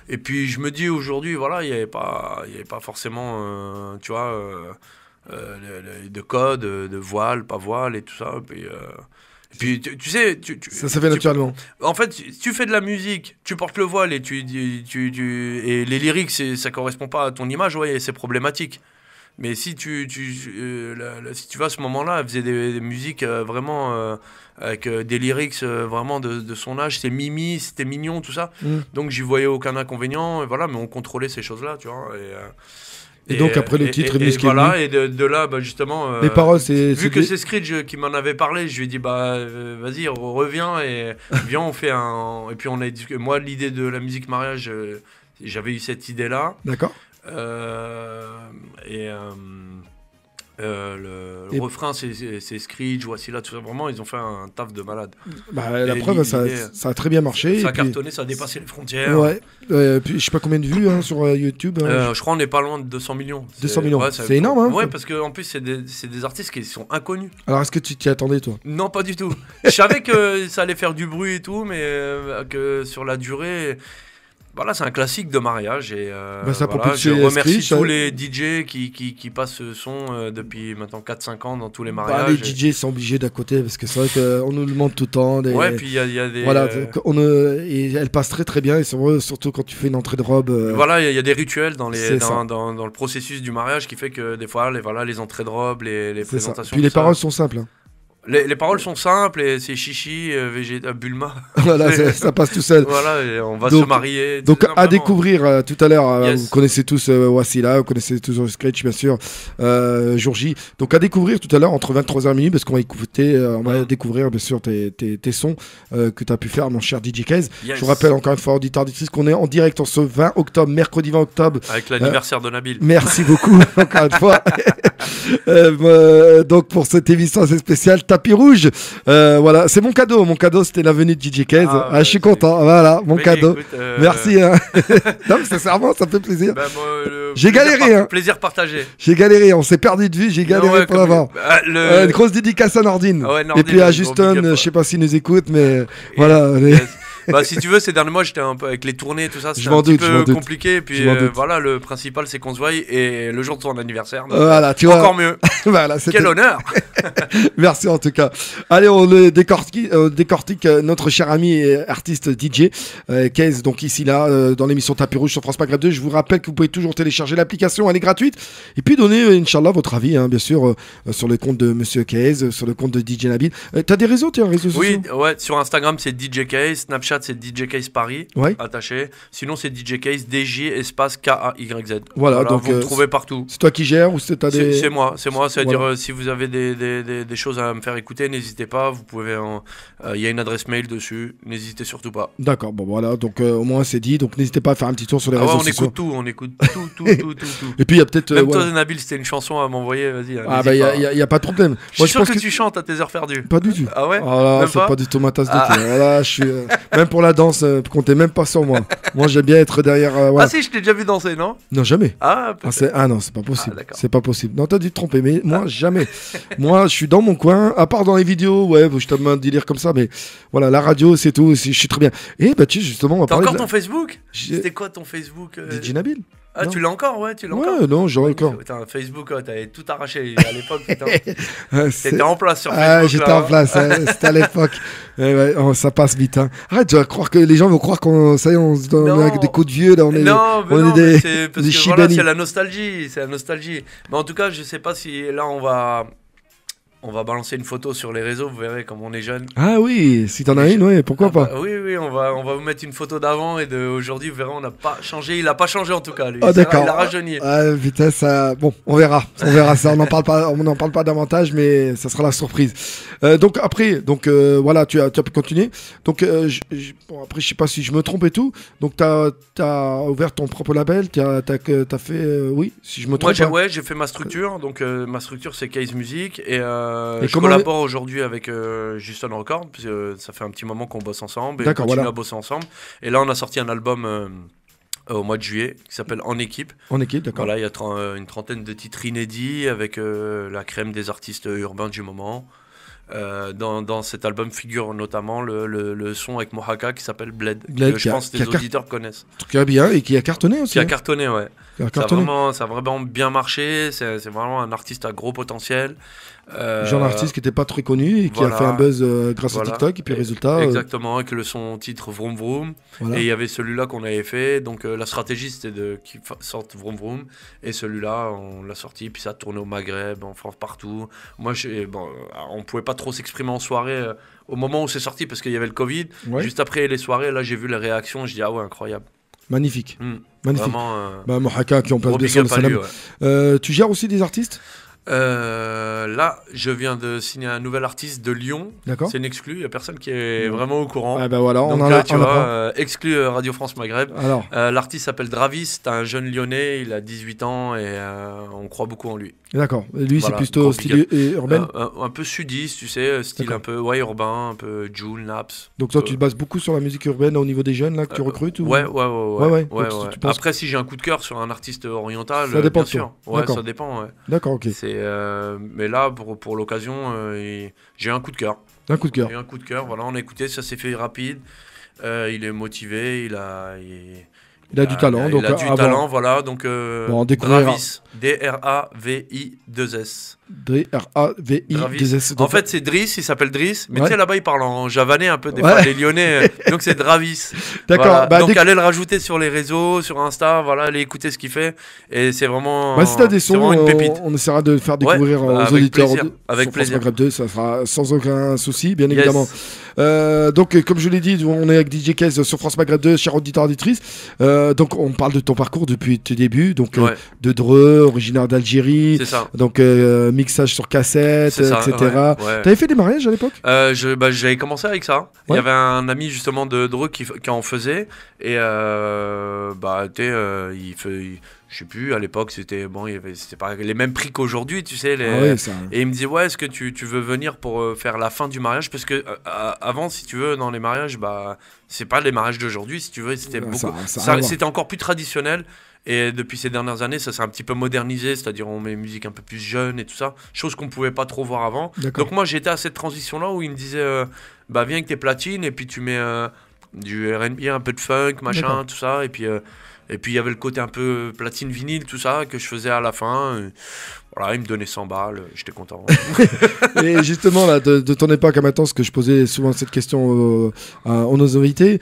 Et puis je me dis aujourd'hui voilà, il y avait pas forcément tu vois de code, de voile, pas voile et tout ça. Et puis tu sais ça fait naturellement. En fait tu fais de la musique, tu portes le voile et et les lyrics ça correspond pas à ton image, ouais, c'est problématique. Mais si si tu vas à ce moment-là, elle faisait des musiques vraiment avec des lyrics vraiment de son âge, c'était Mimi, c'était mignon, tout ça. Donc j'y voyais aucun inconvénient, et voilà, mais on contrôlait ces choses-là, tu vois. Et donc après le titre et voilà, et de là justement les paroles, c'est vu que c'est Screech qui m'en avait parlé, je lui ai dit vas-y reviens et viens, on fait un. Et puis on a dit que moi l'idée de la musique mariage, j'avais eu cette idée là. D'accord. Le refrain c'est Screech, voici là, tout ça, vraiment ils ont fait un taf de malade. La preuve, ça a très bien marché. Ça a cartonné, ça a dépassé les frontières. Ouais. Puis je sais pas combien de vues sur YouTube. Je crois on n'est pas loin de 200 millions. 200 millions, ouais, c'est énorme. Hein, ouais, parce qu'en plus c'est des artistes qui sont inconnus. Alors est-ce que tu t'y attendais toi? Non, pas du tout. Je savais que ça allait faire du bruit et tout, mais que sur la durée. Voilà, c'est un classique de mariage et voilà, je remercie tous les DJ qui passent ce son depuis maintenant 4-5 ans dans tous les mariages. Les DJ sont obligés d'à côté parce que c'est vrai qu'on nous demande tout le temps. Ouais, puis il y a des... Voilà, et elles passent très très bien, et surtout quand tu fais une entrée de robe. Voilà, il y a des rituels dans le processus du mariage qui fait que des fois, les entrées de robe, les présentations... Puis les paroles sont simples. Hein. Les paroles sont simples et c'est chichi, Bulma. Voilà, ça passe tout seul. Voilà, et on va se marier. Donc à découvrir tout à l'heure, vous connaissez tous Wassila, vous connaissez tous Screech bien sûr, Jour J. Donc à découvrir tout à l'heure entre 23h et minuit, parce qu'on va écouter, on va découvrir bien sûr tes sons que tu as pu faire, mon cher DJ Kaze. Je vous rappelle encore une fois, auditeur auditrice, qu'on est en direct en ce 20 octobre, mercredi 20 octobre. Avec l'anniversaire de Nabil. Merci beaucoup, encore une fois. Donc pour cette émission assez spéciale, Tapis Rouge, voilà, c'est mon cadeau. Mon cadeau, c'était la venue de DJ Kaze. Je suis content. Voilà, mon cadeau. Écoute, merci. Hein. Non, mais sincèrement, ça fait plaisir. J'ai galéré. Hein. Plaisir partagé. J'ai galéré. On s'est perdu de vue. J'ai galéré pour l'avoir. Une grosse dédicace à Nordine. Et puis à Justin, je sais pas s'il nous écoute, mais voilà. Si tu veux, ces derniers mois, j'étais un peu avec les tournées et tout ça, c'était un petit peu compliqué. Et puis voilà, le principal, c'est qu'on se voie et le jour de ton anniversaire. Voilà, tu vois. Encore mieux. Voilà, quel honneur. Merci en tout cas. Allez, on décortique notre cher ami et artiste DJ Kaze, donc ici là dans l'émission Tapis Rouge sur France Maghreb 2. Je vous rappelle que vous pouvez toujours télécharger l'application, elle est gratuite, et puis donner Inch'Allah votre avis, hein, bien sûr, sur le compte de Monsieur Kaze, sur le compte de DJ Nabil. T'as des réseaux, tu as un réseau social? Oui, ouais, sur Instagram c'est DJ Kaze, Snapchat c'est DJ Kaze Paris, attaché. Sinon c'est DJ Kaze, DJ espace KAYZ. Voilà, donc vous me trouvez partout. C'est toi qui gères ou c'est des... C'est moi, c'est-à-dire si vous avez des choses à me faire écouter, n'hésitez pas, vous pouvez il y a une adresse mail dessus, n'hésitez surtout pas. D'accord, bon voilà, donc au moins c'est dit, donc n'hésitez pas à faire un petit tour sur les réseaux sociaux. On écoute tout. Et puis il y a peut-être même toi Nabil, c'était une chanson à m'envoyer, vas-y. Il y a pas de problème. Je suis sûr que tu chantes à tes heures perdues. Pas du tout. Ah ouais? C'est pas du tout ma tasse de thé. Voilà, je suis même pour la danse, comptez même pas sur moi. Moi j'aime bien être derrière. Ah si, je t'ai déjà vu danser, non? Non, jamais. Ah non, c'est pas possible. C'est pas possible. Non, t'as dû te tromper, mais moi jamais. Moi moi, je suis dans mon coin, à part dans les vidéos, ouais, je t'aime un délire comme ça, mais voilà, la radio, c'est tout, je suis très bien. Et bah, tu sais, justement, on va T'as parler encore de ton Facebook? J'ai- C'était quoi ton Facebook DJ Nabil. Ah, Non. tu l'as encore? Ouais, tu l'as encore. Ouais, non, j'aurais encore. Putain, Facebook, t'avais tout arraché à l'époque, putain. C'est- T'étais en place sur Ah, Facebook. j'étais là, en place, c'était à l'époque. Ouais, oh, ça passe vite. Hein. Arrête, tu vas croire que les gens vont croire qu'on ça y est, on se donne Non. avec des coups de vieux. Là, on est, Non, mais on non, est des, mais c'est parce des que voilà, chibani. c'est la nostalgie, c'est la nostalgie. Mais en tout cas, je sais pas si là on va balancer une photo sur les réseaux, vous verrez comme on est jeune. Ah oui, si t'en as une, ouais, pourquoi pas. Oui, on va vous mettre une photo d'avant et d'aujourd'hui, vous verrez, on n'a pas changé, il a pas changé en tout cas, lui. Ah d'accord. Il a rajeuni. Ah, putain, ça... Bon, on verra ça. On n'en parle pas davantage, mais ça sera la surprise. Donc après, voilà, tu as pu continuer. Donc bon, après, je sais pas si je me trompe et tout. Donc t'as ouvert ton propre label, t'as fait, oui, si je me Moi, trompe. j'ai fait ma structure. Donc, ma structure, c'est Case Music. Et, je comment collabore aujourd'hui avec Justin Record. Parce que ça fait un petit moment qu'on bosse ensemble. Et on D'accord, continue voilà. à bosser ensemble. Et là, on a sorti un album au mois de juillet qui s'appelle En équipe. En équipe, d'accord. Voilà, il y a une trentaine de titres inédits avec la crème des artistes urbains du moment. Dans cet album figure notamment le son avec Mohaka qui s'appelle Bled. Bled, Que qui je a- pense que qui a les car- auditeurs connaissent. Qui a bien et qui a cartonné aussi. Qui a hein. cartonné, ouais. Qui a Ça a, cartonné. vraiment bien marché, c'est vraiment un artiste à gros potentiel. Genre d'artiste qui n'était pas très connu et qui voilà. a fait un buzz grâce Voilà. au TikTok et puis résultat. Exactement, avec son titre Vroom Vroom. Voilà. Et il y avait celui-là qu'on avait fait, donc la stratégie c'était qu'il sorte Vroom Vroom. Et celui-là, on l'a sorti, puis ça a tourné au Maghreb, en France, partout. Moi, on pouvait pas trop s'exprimer en soirée au moment où c'est sorti parce qu'il y avait le Covid. Ouais. Juste après les soirées, là j'ai vu les réactions, je dis ah ouais, incroyable. Magnifique. Magnifique. Vraiment, Bah, Mohaka qui en place gros bien big sûr up le à lui, salam. ouais. Tu gères aussi des artistes? Là, je viens de signer un nouvel artiste de Lyon. D'accord. C'est une exclue, il n'y a personne qui est vraiment au courant. Ah bah voilà, Donc on en là, a tu on vois, apprend. exclu Radio France Maghreb. Alors, L'artiste s'appelle Dravis, c'est un jeune lyonnais, il a 18 ans et on croit beaucoup en lui. d'accord. Lui, Voilà, c'est plutôt gros style et urbain. Un peu sudiste, tu sais, style D'accord. un peu urbain, un peu Jul, Naps. Donc toi, tu te bases beaucoup sur la musique urbaine au niveau des jeunes là que tu recrutes ou... Ouais. Ouais. Donc, tu penses- Après, si j'ai un coup de cœur sur un artiste oriental, Ça dépend bien de sûr. toi. Ouais, D'accord. ça dépend, ouais. D'accord, ok. Mais là, pour l'occasion, j'ai un coup de cœur. Un coup de cœur. J'ai un coup de cœur, voilà, on a écouté, ça s'est fait rapide. Il est motivé, il a du talent. Donc, il a du à voir. talent, voilà. Donc, Bon, on découvrira. Dravis, D-R-A-V-I-2-S. D-R-A-V-I-D-S. En fait, c'est Driss, il s'appelle Driss, mais Ouais. tu sais, là-bas, il parle en javanais un peu, des Ouais. fois, les Lyonnais. Donc, c'est Dravis. D'accord. Voilà. Bah, Donc, dès- allez le rajouter sur les réseaux, sur Insta, voilà, allez écouter ce qu'il fait. Et c'est vraiment. Bah, si t'as des c'est sons, vraiment une pépite. on essaiera de faire Ouais, découvrir aux avec auditeurs plaisir, sur avec France plaisir. Maghreb 2, ça sera sans aucun souci, bien Yes. évidemment. Donc, comme je l'ai dit, on est avec DJ Case sur France Maghreb 2, chers auditeurs auditrices. Donc, on parle de ton parcours depuis tes débuts, donc Ouais. de Dreux, originaire d'Algérie, C'est ça. donc mixage sur cassette, C'est ça, etc. ouais. T'avais fait des mariages à l'époque? J'avais commencé avec ça. Il y Ouais. avait un ami justement de Dreux qui en faisait. Et je sais plus, à l'époque, c'était pas les mêmes prix qu'aujourd'hui, tu sais. Ah ouais, ça. Et il me disait, ouais, est-ce que tu veux venir pour faire la fin du mariage? Parce que avant, si tu veux, dans les mariages, c'est pas les mariages d'aujourd'hui, si tu veux, c'était c'était encore plus traditionnel. Et depuis ces dernières années, ça s'est un petit peu modernisé, c'est-à-dire on met musique un peu plus jeune et tout ça, chose qu'on pouvait pas trop voir avant. D'accord. Donc moi, j'étais à cette transition-là où il me disait, viens avec tes platines et puis tu mets du R&B, un peu de funk, machin, D'accord. tout ça. Et puis il y avait le côté un peu platine vinyle, tout ça, que je faisais à la fin. Voilà, il me donnait 100 balles, j'étais content. Et justement, là, de ton époque à maintenant, ce que je posais souvent cette question à nos invités,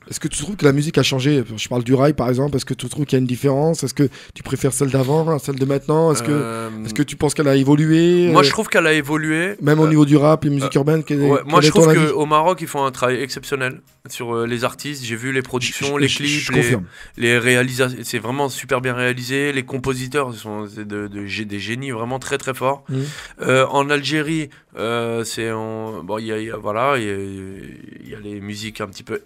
est-ce que tu trouves que la musique a changé? Je parle du rail par exemple, est-ce que tu trouves qu'il y a une différence? Est-ce que tu préfères celle d'avant à celle de maintenant? Est-ce que tu penses qu'elle a évolué? Moi, je trouve qu'elle a évolué. Même au niveau du rap et musique urbaine, Moi, je trouve qu'au Maroc, ils font un travail exceptionnel sur les artistes. J'ai vu les productions, les clips, je confirme. les réalisations. C'est vraiment super bien réalisé. Les compositeurs sont des génies vraiment très très forts. En Algérie, il y a les musiques un petit peu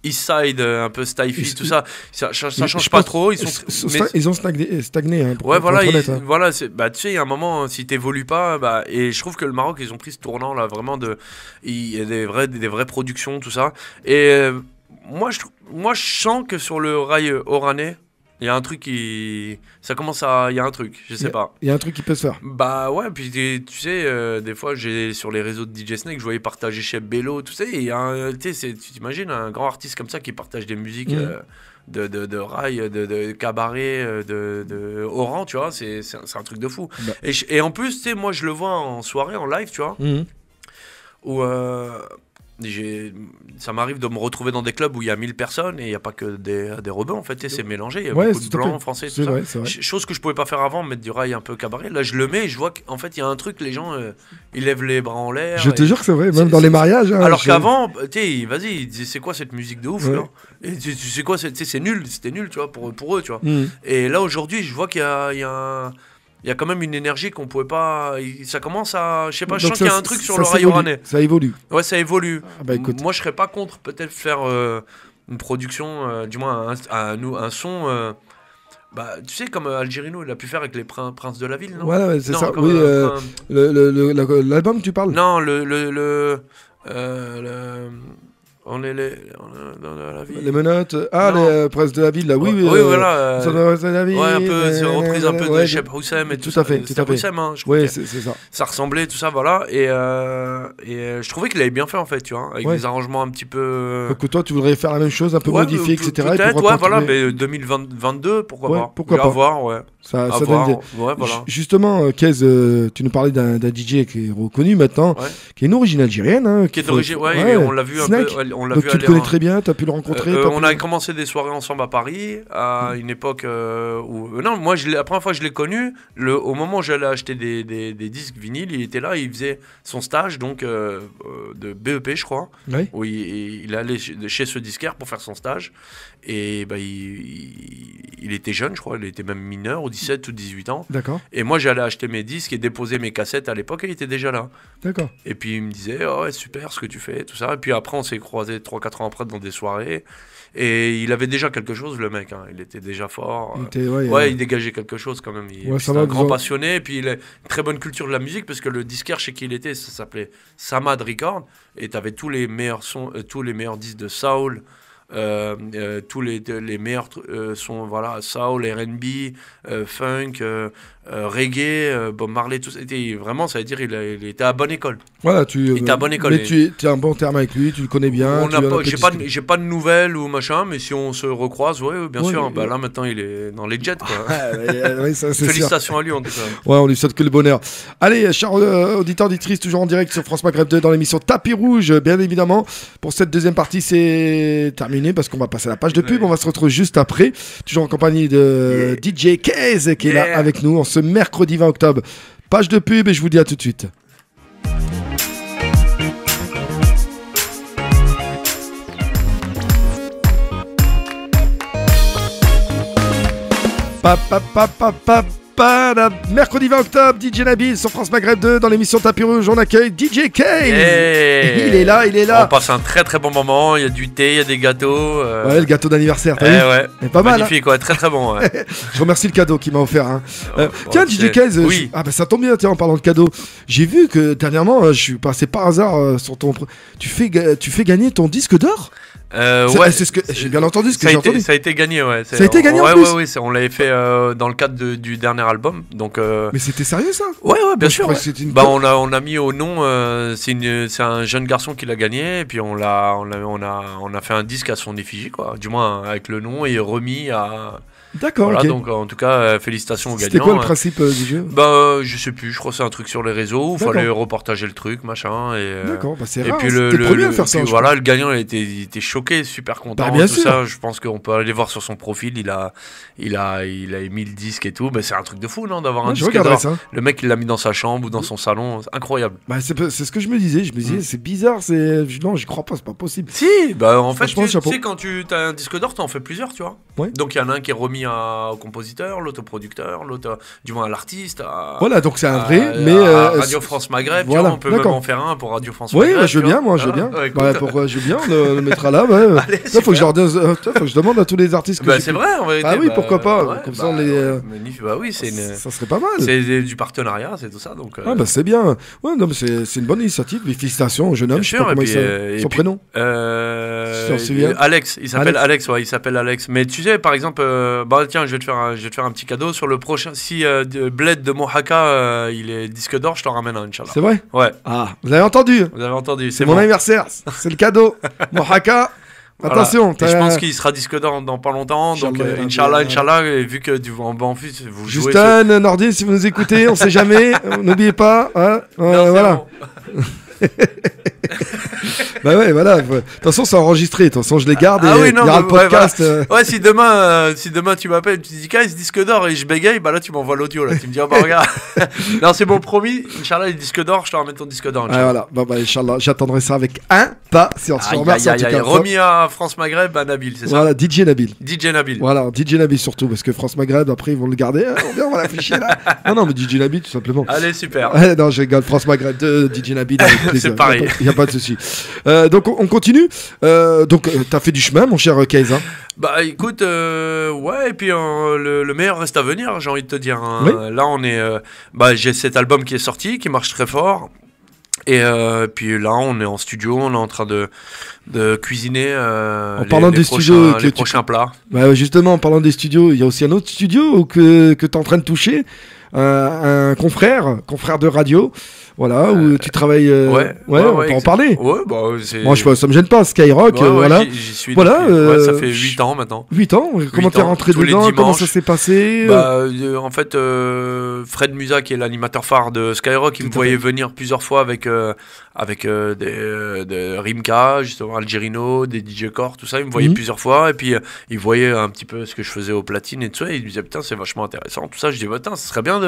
East Side, un peu Stify, tout ça. Ça change pas trop. Ils ont stagné. Hein, Ouais, voilà, être honnête, hein. voilà, tu sais, il y a un moment, si t'évolues pas, et je trouve que le Maroc, ils ont pris ce tournant là, vraiment il y a des vraies productions, tout ça. Et moi, je sens que sur le rail oranais, Il y a un truc qui. Ça commence à. Il y a un truc, je sais pas. Il y a un truc qui peut se faire. Bah ouais, puis tu sais, des fois, sur les réseaux de DJ Snake, je voyais partager chez Bello, tu sais, il y a tu t'imagines un grand artiste comme ça qui partage des musiques de rail, de cabaret, de Oran, tu vois, c'est un truc de fou. Bah. Et en plus, tu sais, moi, je le vois en soirée, en live, tu vois, où ça m'arrive de me retrouver dans des clubs où il y a 1000 personnes et il n'y a pas que des rebeux, en fait, tu sais, c'est mélangé, il y a beaucoup de blancs, français, tout ça. Vrai, c'est vrai. Chose que je pouvais pas faire avant, mettre du rail un peu cabaret. Là, je le mets et je vois qu'en fait, il y a un truc, les gens, ils lèvent les bras en l'air. Je te jure que c'est vrai, même dans les mariages. Hein, alors qu'avant, tu sais, vas-y, ils disaient, c'est quoi cette musique de ouf, là? Et tu sais quoi, c'est nul, c'était nul, tu vois, pour eux, tu vois. Et là, aujourd'hui, je vois qu'il y a quand même une énergie qu'on pouvait pas. Ça commence à. Je sais pas, je sens qu'il y a un truc sur le rail oranais. Ça évolue. Ouais, ça évolue. Ah bah, écoute. Moi, je serais pas contre peut-être faire une production, du moins un son. Bah, tu sais, comme Algerino, il a pu faire avec les Princes de la Ville, non? Voilà, c'est non, ça. Oui, l'album, tu parles? Non, on est dans la vie. Les menottes. Ah, Non. les Princes de la Ville, là. Oui, Oui, voilà. Ça doit rester la vie. Ouais, un peu, c'est reprise un peu de Cheb Houssem et tout tout à ça. fait, tout C'était à fait. Houssem, hein, je crois. Oui, c'est ça. Ça ressemblait, tout ça, voilà. Et je trouvais qu'il avait bien fait, en fait, tu vois, avec des arrangements un petit peu. Donc toi, tu voudrais faire la même chose, un peu modifié, etc. Peut-être, ouais, voilà, mais 2022, pourquoi pas. Pourquoi pas. Voir, ouais. Ça À donne voir, des- ouais, voilà. Justement, Kez, tu nous parlais d'un DJ qui est reconnu maintenant, Ouais. qui est une origine algérienne. Hein, Qui est d'origine, ouais, on l'a vu un Snake. peu. On l'a Donc vu tu le aller connais très bien, tu as pu le rencontrer. t'as on pu- a commencé des soirées ensemble à Paris à une époque où non, moi la première fois que je l'ai connu, au moment où j'allais acheter des disques vinyles, il était là, il faisait son stage donc de BEP, je crois, Oui. où il allait chez ce disquaire pour faire son stage et bah il était jeune, je crois, il était même mineur, ou 17 ou 18 ans. D'accord, Et moi j'allais acheter mes disques et déposer mes cassettes à l'époque et il était déjà là. d'accord. Et puis il me disait, oh ouais, super ce que tu fais, tout ça. Et puis après, on s'est croisés 3-4 ans après dans des soirées. Et il avait déjà quelque chose, le mec. Hein. Il était déjà fort. Il Il dégageait quelque chose quand même. Ouais, C'est ça va, un grand disons. passionné. Et puis il a une très bonne culture de la musique parce que le disquaire chez qui il était, ça s'appelait Samad Record. Et tu avais tous les meilleurs sons, tous les meilleurs disques de soul. Tous les meilleurs sons, voilà, soul, R&B, funk, reggae, Bob Marley, tout ça. Vraiment, ça veut dire il était à bonne école. Voilà, Il était à bonne école. Mais tu es un bon terme avec lui, tu le connais bien. On tu n'a lui en as pas, peut-être discuté. j'ai pas de nouvelles ou machin, mais si on se recroise, ouais, bien Ouais, sûr. mais- Bah, là, maintenant, il est dans les jets, quoi. Ouais, ça, c'est sûr. Félicitations à lui, en tout cas. Ouais, on lui souhaite que le bonheur. Allez, chers auditeurs, auditrices, toujours en direct sur France Maghreb 2 dans l'émission Tapis Rouge, bien évidemment. Pour cette deuxième partie, c'est terminé parce qu'on va passer à la page de pub. Ouais. On va se retrouver juste après, toujours en compagnie de DJ Kez qui est là Yeah. avec nous en ce mercredi 20 octobre. Page de pub et je vous dis à tout de suite. Mercredi 20 octobre, DJ Nabil sur France Maghreb 2 dans l'émission Tapis Rouge. On accueille DJ Kez. Hey. Il est là, il est On là. passe un très très bon moment. Il y a du thé, il y a des gâteaux. Ouais, le gâteau d'anniversaire, t'as vu ouais. C'est pas mal, hein. Magnifique, ouais, très très bon. Ouais. Je remercie le cadeau qu'il m'a offert. Hein. Bon, Tiens, tu DJ sais. Kez, Oui. ah bah ça tombe bien, tiens, en parlant de cadeau. J'ai vu que dernièrement, je suis passé par hasard sur ton. Tu fais gagner ton disque d'or. Ouais, c'est ce que j'ai bien entendu, ce que ça a j'ai été, entendu. ça a été gagné, ouais. Ça a été gagné en ouais, plus. Ouais, on l'avait fait dans le cadre du dernier album. Donc, Mais c'était sérieux ça? ouais, bien je sûr. crois Ouais. que c'était une Bah, conne. on a mis au nom, c'est un jeune garçon qui l'a gagné, et puis on a fait un disque à son effigie, quoi. Du moins avec le nom et remis à. D'accord, Voilà, ok. donc en tout cas, félicitations aux gagnants. C'était quoi le principe du jeu? Bah, je sais plus, je crois que c'est un truc sur les réseaux, il D'accord. fallait repartager le truc, machin. D'accord, bah c'est Et rare. puis Hein, c'était le premier à faire ça. puis je voilà, le gagnant il était choqué, super content. Bah, bien tout sûr. ça, je pense qu'on peut aller voir sur son profil, il a émis le disque et tout. Mais c'est un truc de fou, non, d'avoir crois. un Ouais, je disque regarderai d'or. ça. Le mec, il l'a mis dans sa chambre ou dans son salon, c'est incroyable. Bah, c'est ce que je me disais. Je me disais, c'est bizarre. Non, j'y crois pas, c'est pas possible. Si, bah en fait, Franchement, tu chapeau. sais, quand tu as un disque d'or, tu en fais plusieurs, tu vois. Ouais. Donc il y en a un qui est remis au compositeur, l'autre au producteur, l'autre, du moins à l'artiste. Voilà, donc c'est un vrai, à- mais. à Radio France Maghreb, tu voilà, vois, on peut même d'accord. en faire un pour Radio France Oui, Maghreb. bah, je veux tu vois. bien, moi, je veux Ah, bien. ouais, écoute. Bah, pourquoi je veux bien, on le mettra là. Ouais. Allez, Ça, faut que je leur dise, faut que je demande à tous les artistes que Bah, j'ai c'est pu- vrai, en vérité. Ah oui, bah, pourquoi pas, ouais, comme bah, ça, on les, ouais, magnifique, bah oui, Ça serait pas mal. c'est du partenariat, c'est tout ça. Donc, Ah bah c'est bien. Ouais, non, mais c'est une bonne initiative. Mais félicitations au jeune homme. Bien Je sais sûr, pas et comment puis, il s'appelle. et Son puis, prénom. t'en souviens. Alex, il s'appelle Alex. Alex, ouais, il s'appelle Alex. Mais tu sais, par exemple, bah tiens, je vais te faire un petit cadeau sur le prochain. Si Bled de Mohaka, il est disque d'or, je t'en ramène un, Inch'Allah. C'est vrai? Ouais, Ah, vous avez entendu? vous avez entendu, C'est mon bon. anniversaire, c'est le cadeau. Mohaka, Voilà. attention. Et je pense qu'il sera disque d'or dans pas longtemps. Donc, Inch'Allah, et vu que en plus, vous jouez. Justin, Nordin, si vous nous écoutez, on sait jamais. N'oubliez pas. Hein, Non, c'est voilà. bon. Bah ouais, voilà. De toute façon, c'est enregistré. De toute façon, je les garde et Ah oui, il y non, aura mais le podcast. Ouais, si demain tu m'appelles, tu dis Kai, disque d'or et je bégaye, bah là tu m'envoies l'audio là, tu me dis oh bah regarde. Non, c'est bon, promis, Inch'Allah, les disques d'or, je te ramène ton disque d'or. Ah, Inch'Allah. voilà. Bah, Inch'Allah, j'attendrai ça avec impatience. Je Aïe, vous remercie aïe, en tout aïe, cas. aïe. Remis à France Maghreb à Nabil, c'est ça? Voilà, DJ Nabil. DJ Nabil. Voilà, DJ Nabil surtout, parce que France Maghreb, après, ils vont le garder. On va l'afficher là. Non, mais DJ Nabil, tout simplement. Allez, super. Ouais, non, je rigole. France Maghreb de DJ Nabil. Avec plaisir. C'est pareil. Il n'y a pas de souci. Donc, on continue. Donc, t'as fait du chemin, mon cher Keiz. Hein. Bah écoute, ouais, et puis le meilleur reste à venir, j'ai envie de te dire. Hein. Oui. Là, on est. Bah, j'ai cet album qui est sorti, qui marche très fort. Et puis là, on est en studio, on est en train de cuisiner parlant des studios que les tu- prochains plats. Bah, justement, en parlant des studios, il y a aussi un autre studio que tu es en train de toucher. Un confrère de radio. Voilà, où tu travailles. Ouais, on peut en parler. Ouais, bah c'est. Moi, ça me gêne pas, Skyrock, Ouais, ouais, voilà. j'y suis Voilà, depuis- ouais, ça fait 8 ans maintenant. 8 ans, comment t'es ans, rentré tous les dedans, comment dimanches. ça s'est passé Bah, en fait, Fred Musa, qui est l'animateur phare de Skyrock, il me Tout à voyait fait. venir plusieurs fois avec des Rimka, justement Algerino, des DJ Core, tout ça. Il me voyait Mhm. plusieurs fois et puis il voyait un petit peu ce que je faisais au platine et tout ça. Et il me disait, putain, c'est vachement intéressant. Tout ça, je dis, putain, ce serait bien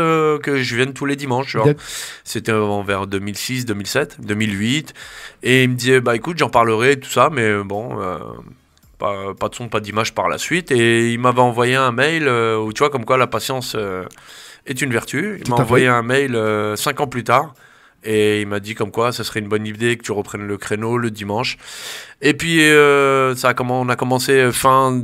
que je vienne tous les dimanches. Tu vois. D'accord. C'était vers 2006, 2007, 2008. Et il me disait, bah écoute, j'en parlerai, tout ça, mais bon. Pas de son, pas d'image par la suite. Et il m'avait envoyé un mail où tu vois, comme quoi la patience est une vertu. Il Tout m'a à envoyé fait. un mail 5 ans plus tard. Et il m'a dit comme quoi ça serait une bonne idée que tu reprennes le créneau le dimanche. Et puis on a commencé fin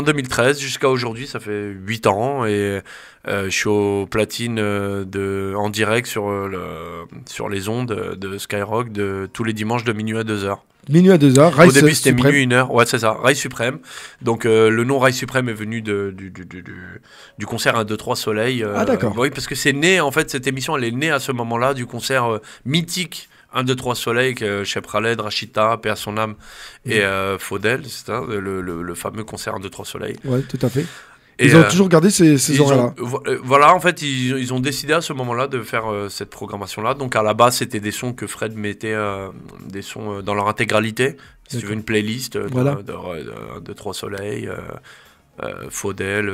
2013 jusqu'à aujourd'hui, ça fait 8 ans. Et je suis au platine en direct sur les ondes de Skyrock tous les dimanches de minuit à 2h. Minuit à 2h, Au début, c'était minuit, 1h. Ouais, c'est ça, Rail Suprême. Donc, le nom Rail Suprême est venu du concert 1, 2, 3 Soleil. Ah, d'accord. Oui, parce que c'est né, en fait, cette émission, elle est née à ce moment-là du concert mythique 1, 2, 3 Soleil, que Cheb Khaled, Rachita, paix à son âme, et Faudel, c'est ça, le fameux concert 1, 2, 3 Soleil. Ouais, tout à fait. Et, Ils ont toujours gardé ces horaires-là. voilà, en fait, ils ont décidé à ce moment-là de faire cette programmation-là. Donc, à la base, c'était des sons que Fred mettait des sons dans leur intégralité. Si tu veux une playlist Voilà. de 3 soleils, Faudel,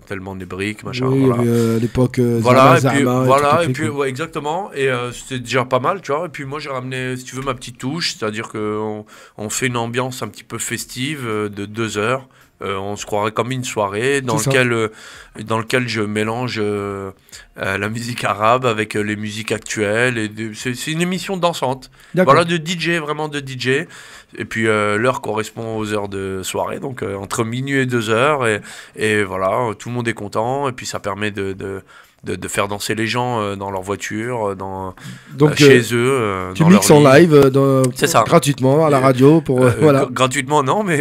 tellement des briques, machin. Oui, voilà. à l'époque, Voilà, Zama, et puis, Zama, voilà, tout et fait, puis quoi. ouais, exactement. Et c'était déjà pas mal, tu vois. Et puis moi, j'ai ramené, si tu veux, ma petite touche, c'est-à-dire qu'on fait une ambiance un petit peu festive de 2 heures. On se croirait comme une soirée dans C'est lequel je mélange la musique arabe avec les musiques actuelles. C'est une émission dansante. D'accord. Voilà, de DJ, vraiment de DJ. Et puis l'heure correspond aux heures de soirée, donc entre minuit et 2 heures. Et voilà, tout le monde est content. Et puis ça permet de faire danser les gens dans leur voiture, Donc, chez eux. tu dans mixes leur en lit. live C'est ça. gratuitement à la radio pour voilà. Gratuitement, non, mais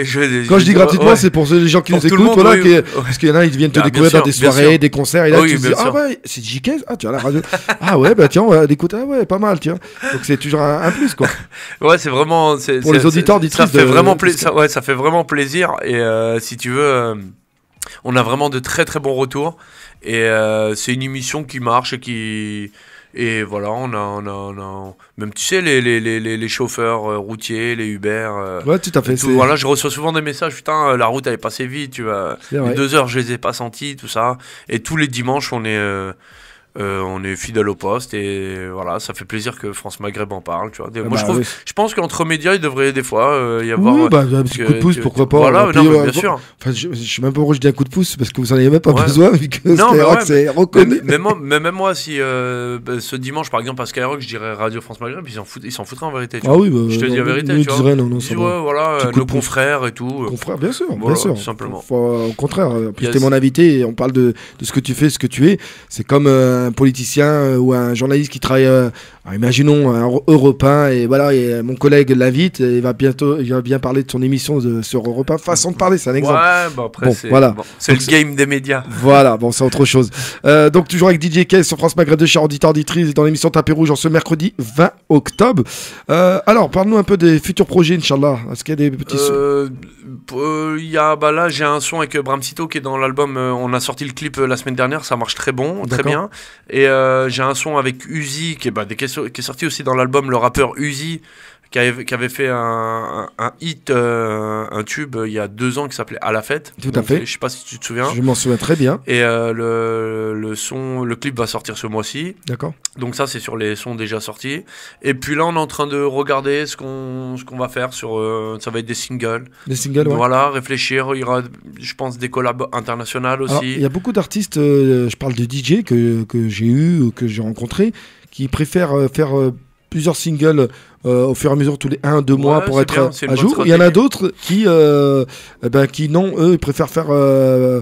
Quand je dis gratuitement, ouais. c'est pour les gens qui Pour nous tout le écoutent, monde, voilà, oui. parce qu'il y en a, ils viennent te Bien découvrir sûr, dans des bien soirées, sûr. des concerts, et là Oui, tu te dis bien ah sûr. ouais, c'est JK, ah tu as la radio, ah ouais bah tiens on va l'écouter, ah ouais pas mal tiens. Donc c'est toujours un plus quoi. Ouais, c'est vraiment. Pour les auditeurs ça auditrices fait de- vraiment de- ça fait vraiment plaisir. Et si tu veux, on a vraiment de très très bons retours. Et c'est une émission qui marche et voilà, on a même tu sais les chauffeurs routiers, les Uber. Ouais tout à fait. Tout, voilà, je reçois souvent des messages, putain, la route elle est passée vite, tu vois. C'est vrai. Les 2 heures, je les ai pas senties, tout ça. Et tous les dimanches, on est fidèle au poste et voilà, ça fait plaisir que France Maghreb en parle, tu vois. Moi, oui. je pense qu'entre médias, il devrait des fois y avoir. Oui, bah, un petit coup de pouce, pourquoi pas. Voilà, Puis, non, mais bien sûr. Enfin, je suis même pas heureux, je dis un coup de pouce parce que vous en avez même pas Ouais. besoin vu que Non, mais Skyrock ouais, c'est reconnu. Mais même moi, si ce dimanche, par exemple, à Skyrock, je dirais Radio France Maghreb, ils s'en foutraient en vérité. Tu Ah vois. oui, bah, Je te dis la vérité, nous tu vois. dirais non, non, Ils ça disent, va. ouais, voilà, Petit coup nos de pouce. confrères et tout. Confrère, bien sûr, Voilà, bien sûr. tout simplement. Au contraire, puis Yes. t'es mon invité et on parle de ce que tu fais, ce que tu es. C'est comme un politicien ou un journaliste qui travaille, imaginons un Europe 1, et voilà, et mon collègue l'invite, et il va bien parler de son émission sur Europe 1. Façon de parler, c'est un exemple. Ouais, bah après, Bon, voilà. c'est le game des médias. Voilà, bon, c'est autre chose. Donc, toujours avec DJ Kay sur France Maghreb de chers auditeurs, auditrices, dans l'émission Tapis Rouge en ce mercredi 20 octobre. Alors, parle-nous un peu des futurs projets, Inch'Allah. Est-ce qu'il y a des petits... Là, j'ai un son avec Bramsito qui est dans l'album. On a sorti le clip la semaine dernière, ça marche très bon, très bien. Et j'ai un son avec Uzi qui est sorti aussi dans l'album, le rappeur Uzi, qui avait fait un hit, un tube il y a 2 ans qui s'appelait À la fête. Tout à fait. Je sais pas si tu te souviens. Je m'en souviens très bien. Et le clip va sortir ce mois-ci. D'accord. Donc ça, c'est sur les sons déjà sortis. Et puis là, on est en train de regarder ce qu'on va faire sur... ça va être des singles. Des singles, ouais. Voilà, réfléchir. Il y aura, je pense, des collabs internationales aussi. Alors, il y a beaucoup d'artistes, je parle de DJ que j'ai eu, que j'ai rencontré, qui préfèrent faire plusieurs singles au fur et à mesure tous les 1-2 mois pour être à jour. Il y en a d'autres qui non, eux ils préfèrent faire un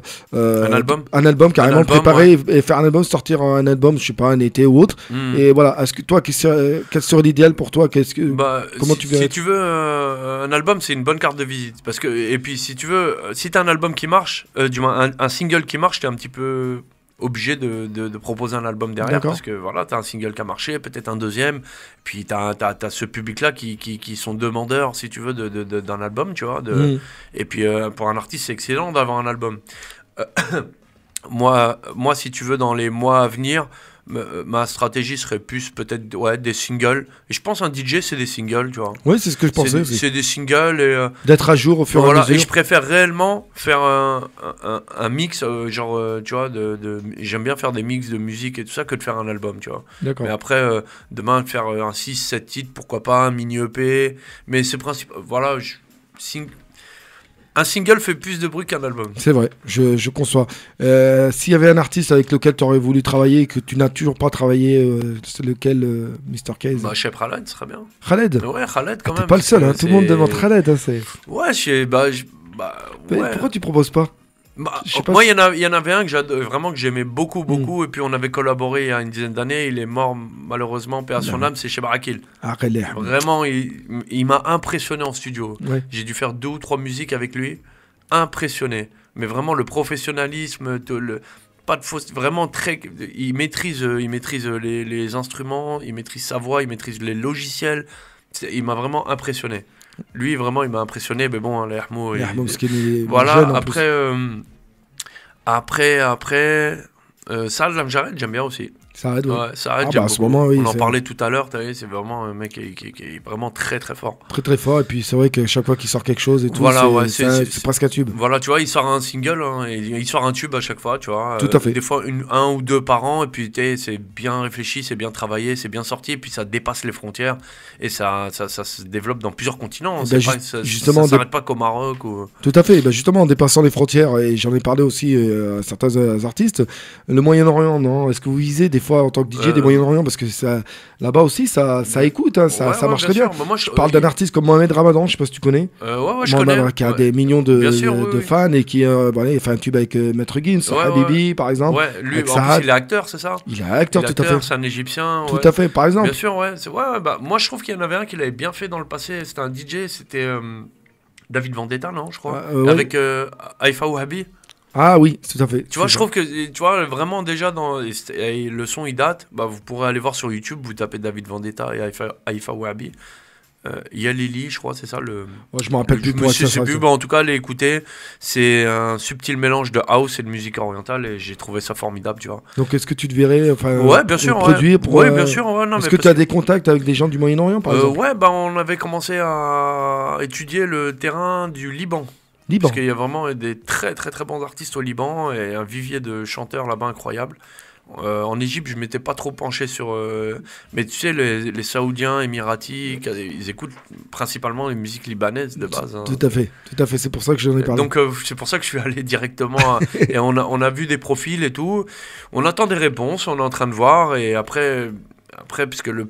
album carrément, préparer et faire un album, sortir un album, je sais pas, un été ou autre. Et voilà, est-ce que toi, quel serait l'idéal pour toi? Comment tu verrais? Si tu veux un album, c'est une bonne carte de visite, parce que, et puis si tu veux, si t'as un album qui marche, du moins un single qui marche, t'es un petit peu obligé de proposer un album derrière. Parce que voilà, t'as un single qui a marché, peut-être un deuxième, puis t'as ce public-là qui sont demandeurs, si tu veux, d'un album, tu vois. Et puis pour un artiste, c'est excellent d'avoir un album. Moi, si tu veux, dans les mois à venir, ma stratégie serait plus peut-être des singles. Et je pense un DJ, c'est des singles, tu vois. Oui, c'est ce que je pensais. C'est des singles et... d'être à jour au fur et à mesure. Et je préfère réellement faire un mix, tu vois, j'aime bien faire des mix de musique et tout ça que de faire un album, tu vois. D'accord. Mais après, demain, faire un 6-7 titres, pourquoi pas, un mini EP. Mais c'est principal. Voilà, un single fait plus de bruit qu'un album. C'est vrai, je conçois. S'il y avait un artiste avec lequel tu aurais voulu travailler et que tu n'as toujours pas travaillé, c'est lequel, Mr. Case? Chef Khaled, ce serait bien. Khaled? Ouais, Khaled quand même. T'es pas le seul, hein, tout le monde demande Khaled. Hein, ouais, ouais. Pourquoi tu proposes pas? Moi, il y en avait un que j'aimais beaucoup, et puis on avait collaboré il y a une dizaine d'années. Il est mort malheureusement, paix à son âme, c'est chez Barakil. Vraiment, il m'a impressionné en studio. Ouais. J'ai dû faire 2 ou 3 musiques avec lui, impressionné. Mais vraiment le professionnalisme, pas de fausse, vraiment il maîtrise les instruments, il maîtrise sa voix, il maîtrise les logiciels. Il m'a vraiment impressionné. Lui, vraiment, il m'a impressionné, mais bon, l'Hermo... Voilà, après, Saad Jared, j'aime bien aussi. Saad, ouais. Saad, j'aime beaucoup. On en parlait tout à l'heure, c'est vraiment un mec qui est vraiment très très fort. Très très fort, et puis c'est vrai que chaque fois qu'il sort quelque chose et tout, c'est presque un tube. Voilà, tu vois, il sort un single, et il sort un tube à chaque fois, tu vois. Tout à fait. Des fois, 1 ou 2 par an, et puis c'est bien réfléchi, c'est bien travaillé, c'est bien sorti, et puis ça dépasse les frontières, et ça se développe dans plusieurs continents. Justement, ça s'arrête pas qu'au Maroc. Tout à fait, justement, en dépassant les frontières, et j'en ai parlé aussi à certains artistes, le Moyen-Orient, non? Est-ce que vous visez des fois en tant que DJ des Moyen-Orient, parce que là-bas aussi ça écoute, hein, ça marche très bien. Je parle d'un artiste comme Mohamed Ramadan, je sais pas si tu connais. Je connais. Qui a des millions de fans et qui il fait un tube avec Maître Gims, Habibi par exemple. Ouais, lui, en plus, il est acteur, c'est ça? Il est acteur, tout à fait. C'est un Égyptien. Tout à fait, par exemple. Bien sûr, ouais. Moi, je trouve qu'il y en avait un qui l'avait bien fait dans le passé. C'était un DJ, c'était David Vendetta, non, je crois, avec Haifa Ouhabi. Ah oui, tout à fait. Tu vois, je trouve que, tu vois, vraiment déjà, le son il date, vous pourrez aller voir sur YouTube, vous tapez David Vendetta et Haifa Ouhabi. Yalili, je crois, c'est ça le. Je me rappelle plus pour ça. En tout cas, allez écouter. C'est un subtil mélange de house et de musique orientale et j'ai trouvé ça formidable, tu vois. Donc, est-ce que tu te verrais bien sûr, produire pour. Oui, bien sûr. Est-ce que tu as des contacts avec des gens du Moyen-Orient, par exemple? Ouais, on avait commencé à étudier le terrain du Liban. Parce qu'il y a vraiment des très très très bons artistes au Liban et un vivier de chanteurs là-bas incroyable. En Égypte, je m'étais pas trop penché sur... mais tu sais, les Saoudiens, Émiratis, ils écoutent principalement les musiques libanaises de base. Hein. Tout à fait. C'est pour ça que j'en ai parlé. Donc c'est pour ça que je suis allé directement... et on a vu des profils et tout. On attend des réponses, on est en train de voir. Et après parce que le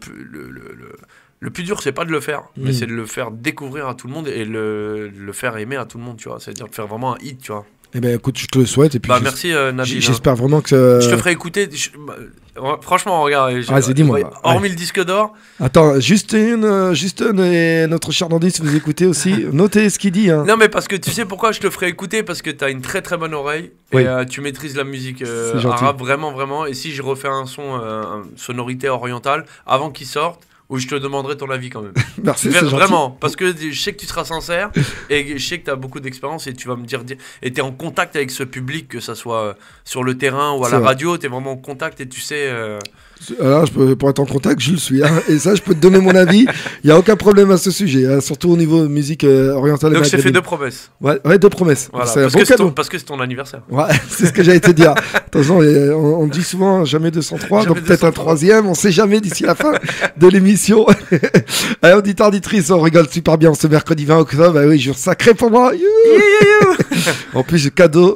plus dur, c'est pas de le faire, mais c'est de le faire découvrir à tout le monde et le faire aimer à tout le monde, tu vois. C'est-à-dire de faire vraiment un hit, tu vois. Eh ben écoute, je te le souhaite. Et puis Bah merci Nabil. j'espère vraiment que. Je te ferai écouter. Franchement, regarde. Vas-y, dis-moi. Hormis le disque d'or. Attends, Justin et notre cher Nandis, vous écoutez aussi. Notez ce qu'il dit. Hein. Non, mais parce que tu sais pourquoi je te ferai écouter? Parce que tu as une très très bonne oreille. Oui. Et tu maîtrises la musique C'est gentil. arabe, vraiment, vraiment. Et si je refais un son, sonorité orientale, avant qu'il sorte, où je te demanderai ton avis quand même. Merci, c'est gentil. Vraiment, parce que je sais que tu seras sincère et je sais que tu as beaucoup d'expérience et tu vas me dire. Et tu es en contact avec ce public, que ça soit sur le terrain ou à C'est la vrai. radio, tu es vraiment en contact et tu sais. Alors, pour être en contact, je le suis. Hein. Et ça, je peux te donner mon avis. Il n'y a aucun problème à ce sujet. Hein. Surtout au niveau de musique orientale. Donc et je t'ai fait maghrébine. 2 promesses. Ouais, 2 promesses. Voilà, C'est un parce, bon que c'est cadeau. parce que c'est ton anniversaire. Ouais, c'est ce que j'allais te dire. Attention, on dit souvent jamais 203, Jamais donc peut-être un 203. troisième, on sait jamais d'ici la fin de l'émission. Allez, auditeurs, auditrices, on rigole super bien ce mercredi 20 octobre. Ah oui, jour sacré pour moi. En plus, le cadeau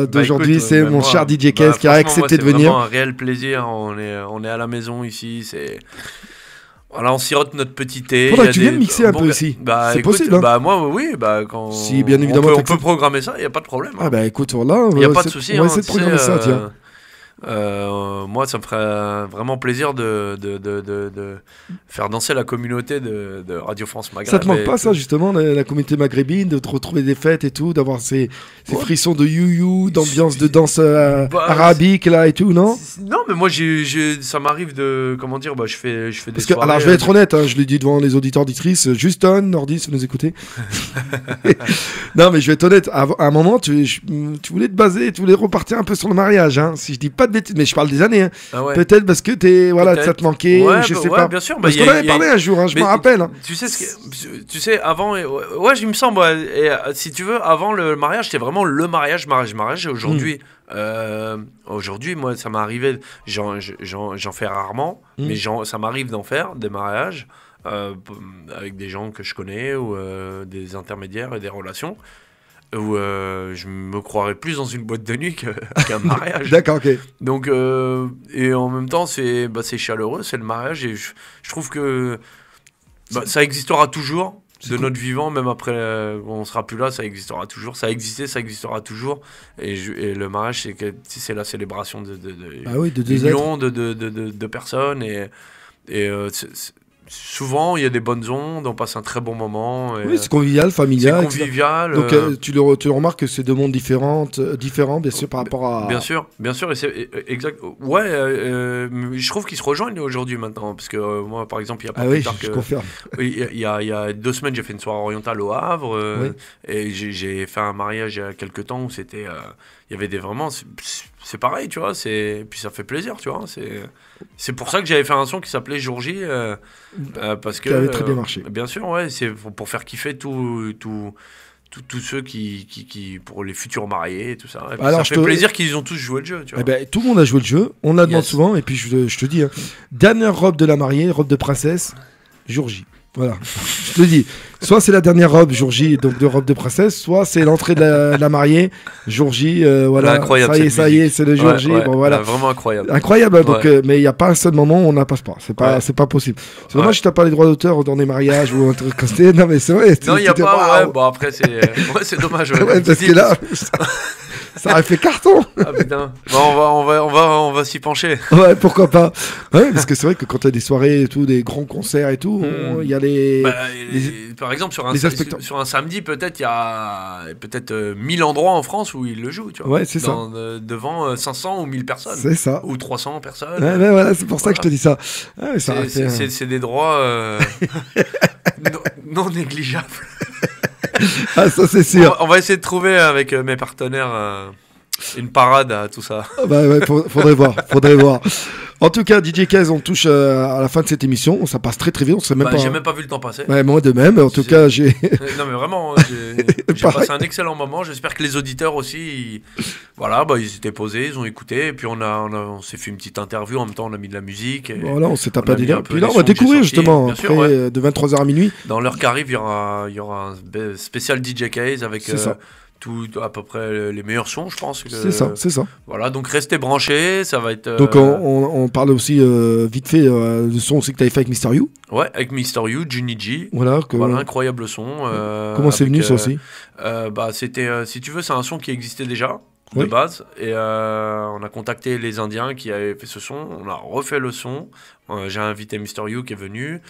d'aujourd'hui, écoute, c'est même mon moi, cher DJ Kez qui a franchement, accepté de moi, c'est venir. vraiment un réel plaisir. On est à la maison ici. Voilà, on sirote notre petit thé. Faudrait Il y a que tu des viennes mixer un bons peu gars- ici. Bah, C'est écoute, possible, hein. Bah, moi, oui. Bah, quand Si, bien évidemment, on peut t'acceptes. programmer ça, il n'y a pas de problème. Ah bah écoute, là, Il n'y a pas de souci. On va essayer de programmer ça, tiens. Moi, ça me ferait vraiment plaisir de faire danser la communauté de Radio France Maghreb. Ça te manque Et pas, ça, justement, la communauté maghrébine, de te retrouver des fêtes et tout, d'avoir ces frissons de you-you, d'ambiance de danse Bah, arabique, là, et tout, non? Non, mais moi, ça m'arrive de. Comment dire, bah, je fais des Parce que, soirées. alors, je vais être honnête, hein, je l'ai dit devant les auditeurs auditrices, Justin, Nordis, vous nous écoutez. Non, mais je vais être honnête, à un moment, tu voulais te baser, tu voulais repartir un peu sur le mariage, hein, si je dis pas de bêtises, mais je parle des années, hein. Ah ouais. Peut-être parce que ça Peut-être. te manquait, Ouais, je bah, sais ouais, pas. bien sûr, bah, Parce y a- qu'on avait y a- parlé un jour, hein, je Mais me rappelle. Hein. Tu sais, avant, ouais, il me semble, ouais, et, si tu veux, avant le mariage, c'était vraiment le mariage. Et aujourd'hui, aujourd'hui, moi, ça m'est arrivé, j'en fais rarement, mais ça m'arrive d'en faire des mariages avec des gens que je connais ou des intermédiaires et des relations. Où je me croirais plus dans une boîte de nuit qu'un mariage. D'accord, ok. Donc, et en même temps, c'est chaleureux, c'est le mariage, et je trouve que ça existera toujours de notre vivant, même après on sera plus là, ça existera toujours, ça a existé, ça existera toujours, et le mariage, c'est la célébration de Ah oui, de deux millions de personnes, et souvent il y a des bonnes ondes, on passe un très bon moment, et, Oui, c'est convivial, familial. c'est etc. convivial. Donc tu le remarques que c'est deux mondes différents, bien sûr, par rapport à... Bien sûr, et c'est exact. Ouais, je trouve qu'ils se rejoignent aujourd'hui maintenant, parce que moi, par exemple, il y a pas Ah plus oui, tard je que confirme. il y a 2 semaines, j'ai fait une soirée orientale au Havre, Oui. et j'ai fait un mariage il y a quelques temps où c'était, il y avait vraiment, c'est pareil, tu vois, puis ça fait plaisir, tu vois, c'est pour ça que j'avais fait un son qui s'appelait Jour J, parce que Qui avait très bien marché. Bien sûr, ouais, c'est pour faire kiffer tous ceux qui pour les futurs mariés et tout ça. Et puis Alors, ça je fait te- plaisir qu'ils ont tous joué le jeu, tu vois. Eh ben, tout le monde a joué le jeu, on la demande Yes. souvent, et puis je te dis, hein, dernière robe de la mariée, robe de princesse, jour J. Voilà, je te dis, soit c'est la dernière robe, jour J, donc de robe de princesse, soit c'est l'entrée de la mariée, jour J, voilà, Incroyable, ça y est, cette musique. c'est le jour Ouais, J, ouais, bon voilà. vraiment incroyable. Incroyable, donc, Ouais. mais il n'y a pas un seul moment où on n'a pas ce pas. Ouais. C'est pas possible. C'est Ouais. dommage que tu n'as pas les droits d'auteur dans des mariages ou un truc comme ça. Non, mais c'est vrai. Non, il n'y a c'était- pas, waouh. ouais, bon après c'est dommage. Ouais, Ouais, parce que là, ça aurait fait carton. Ah putain. Bon, on va s'y pencher. Ouais, pourquoi pas. Ouais, parce que c'est vrai que quand tu as des soirées et tout, des grands concerts et tout, il y a les. Bah, les- par exemple, sur les un samedi, peut-être il y a 1000 endroits en France où ils le jouent, tu vois. Ouais, c'est ça. Devant 500 ou 1000 personnes. C'est ça. Ou 300 personnes. Ouais, ouais, voilà, c'est pour ça que je te dis ça. Ouais, ça aurait fait, C'est des droits non négligeables. Ah, ça c'est sûr. On va essayer de trouver avec mes partenaires une parade à tout ça. Ah bah ouais, faudrait voir. En tout cas, DJ Kez, on touche à la fin de cette émission. Ça passe très très vite, on sait même pas. J'ai même pas vu le temps passer. Ouais, moi de même. En tout cas, j'ai. Non mais vraiment, j'ai Pareil. passé un excellent moment. J'espère que les auditeurs aussi, voilà, bah, ils étaient posés, ils ont écouté. Et puis on s'est fait une petite interview. En même temps, on a mis de la musique. Et Voilà, on s'est tapé on a à mis délire. un peu Puis là, les on va sons que découvrir j'ai sortis, justement bien après sûr, ouais. de 23h à minuit. Dans l'heure qui arrive, il y aura un spécial DJ Case avec C'est ça. à peu près les meilleurs sons, je pense. C'est ça, c'est ça. Voilà, donc restez branchés, ça va être... Donc on parle aussi vite fait du son aussi que tu avais fait avec Mister You. Ouais, avec Mister You, Juni G. Voilà, Incroyable son. Comment c'est venu ça aussi? C'était, si tu veux, c'est un son qui existait déjà. De base, et on a contacté les Indiens qui avaient fait ce son, on a refait le son, j'ai invité Mister You qui est venu,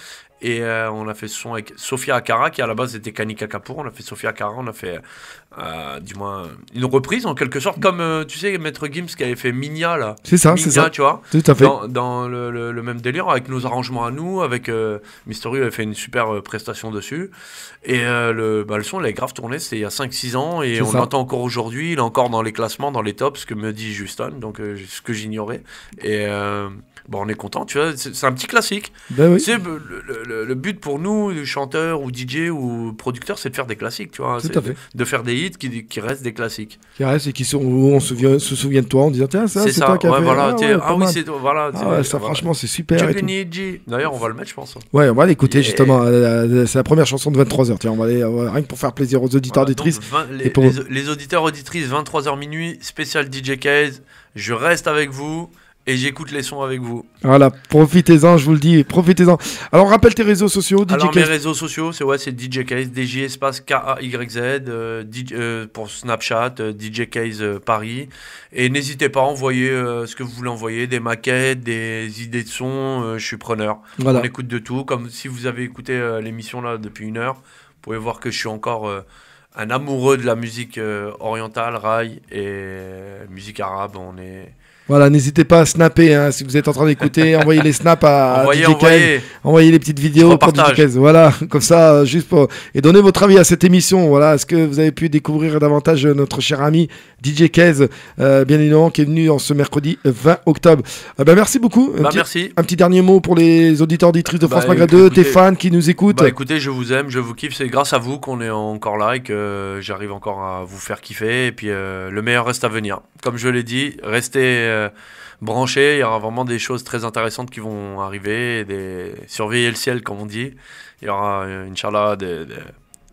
et on a fait ce son avec Sofia Akara qui à la base était Kanika Kapoor, on a fait Sofia Akara, on a fait du moins une reprise en quelque sorte, comme tu sais Maître Gims qui avait fait Minya là. C'est ça, Minya, c'est ça. Tu vois, tout à fait. Dans le même délire, avec nos arrangements à nous, avec Mister You avait fait une super prestation dessus, et le son il a grave tourné, c'était il y a 5-6 ans, et on l'entend encore aujourd'hui, il est encore dans les classements, dans les tops, ce que me dit Justin, donc ce que j'ignorais, et on est content, tu vois, c'est un petit classique. Ben oui. C'est le but pour nous, chanteurs ou DJ ou producteurs, c'est de faire des classiques, tu vois, de faire des hits qui restent des classiques. Qui restent et qui sont où on se souvient de toi en disant tiens, c'est toi qui as fait. Voilà, oui, c'est toi, voilà. Ça, franchement, c'est super. D'ailleurs, on va le mettre, je pense. Ouais, on va l'écouter justement. C'est la première chanson de 23h. Tiens, on va aller rien que pour faire plaisir aux auditeurs, auditrices. Les auditeurs, auditrices, 23h minuit, spécial DJ Case. Je reste avec vous. Et j'écoute les sons avec vous. Voilà, profitez-en, je vous le dis, profitez-en. Alors, rappelle tes réseaux sociaux, DJ Alors, Case. mes réseaux sociaux, c'est DJ Case, DJ espace KAYZ, pour Snapchat, DJ Case Paris. Et n'hésitez pas à envoyer ce que vous voulez envoyer, des maquettes, des idées de sons, je suis preneur. Voilà. On écoute de tout. Comme si vous avez écouté l'émission là depuis 1 heure, vous pouvez voir que je suis encore un amoureux de la musique orientale, raï et musique arabe. Voilà, n'hésitez pas à snapper hein, si vous êtes en train d'écouter, envoyez les snaps à DJ Case, envoyez les petites vidéos pour DJ Case. Voilà, comme ça, juste pour... Et donnez votre avis à cette émission. Voilà, est-ce que vous avez pu découvrir davantage notre cher ami DJ Case, bien évidemment, qui est venu en ce mercredi 20 octobre. Merci beaucoup. Merci. Un petit dernier mot pour les auditeurs auditrices de France Maghreb 2, tes fans qui nous écoutent. Écoutez, je vous aime, je vous kiffe. C'est grâce à vous qu'on est encore là et que j'arrive encore à vous faire kiffer. Et puis, le meilleur reste à venir. Comme je l'ai dit, restez... branchés, il y aura vraiment des choses très intéressantes qui vont arriver, surveiller le ciel comme on dit, il y aura Inch'Allah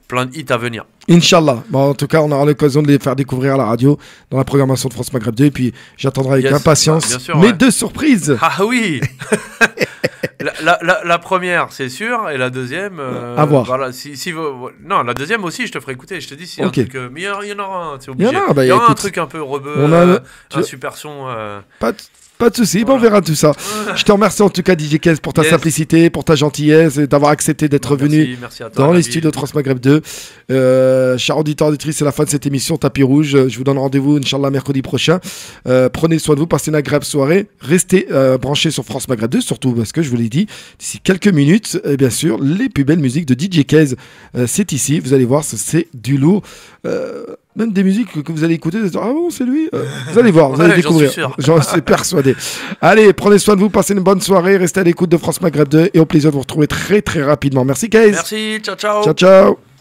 plein de hits à venir. Inch'Allah, en tout cas on aura l'occasion de les faire découvrir à la radio dans la programmation de France Maghreb 2 et puis j'attendrai avec impatience mes 2 surprises. Ah oui. La première, c'est sûr, et la deuxième... à voir. Voilà, non, la deuxième aussi, je te ferai écouter. Je te dis s'il y a un truc... Mais il y en aura un, c'est obligé. Il y aura un truc un peu rebeu, un super son... Pas de soucis, on verra tout ça. Je te remercie en tout cas DJ Case pour ta simplicité, pour ta gentillesse et d'avoir accepté d'être venu dans les studios de France Maghreb 2. Chers auditeurs, auditrices, c'est la fin de cette émission Tapis Rouge. Je vous donne rendez-vous, Inch'Allah, mercredi prochain. Prenez soin de vous, passez une agréable soirée. Restez branchés sur France Maghreb 2, surtout parce que je vous l'ai dit, d'ici quelques minutes, bien sûr, les plus belles musiques de DJ Case, c'est ici. Vous allez voir, c'est du lourd. Même des musiques que vous allez écouter, vous allez dire, ah bon, c'est lui. Vous allez voir, vous allez découvrir. J'en suis persuadé. Allez, prenez soin de vous, passez une bonne soirée, restez à l'écoute de France Maghreb 2 et au plaisir de vous retrouver très très rapidement. Merci Case. Merci, ciao ciao. Ciao ciao.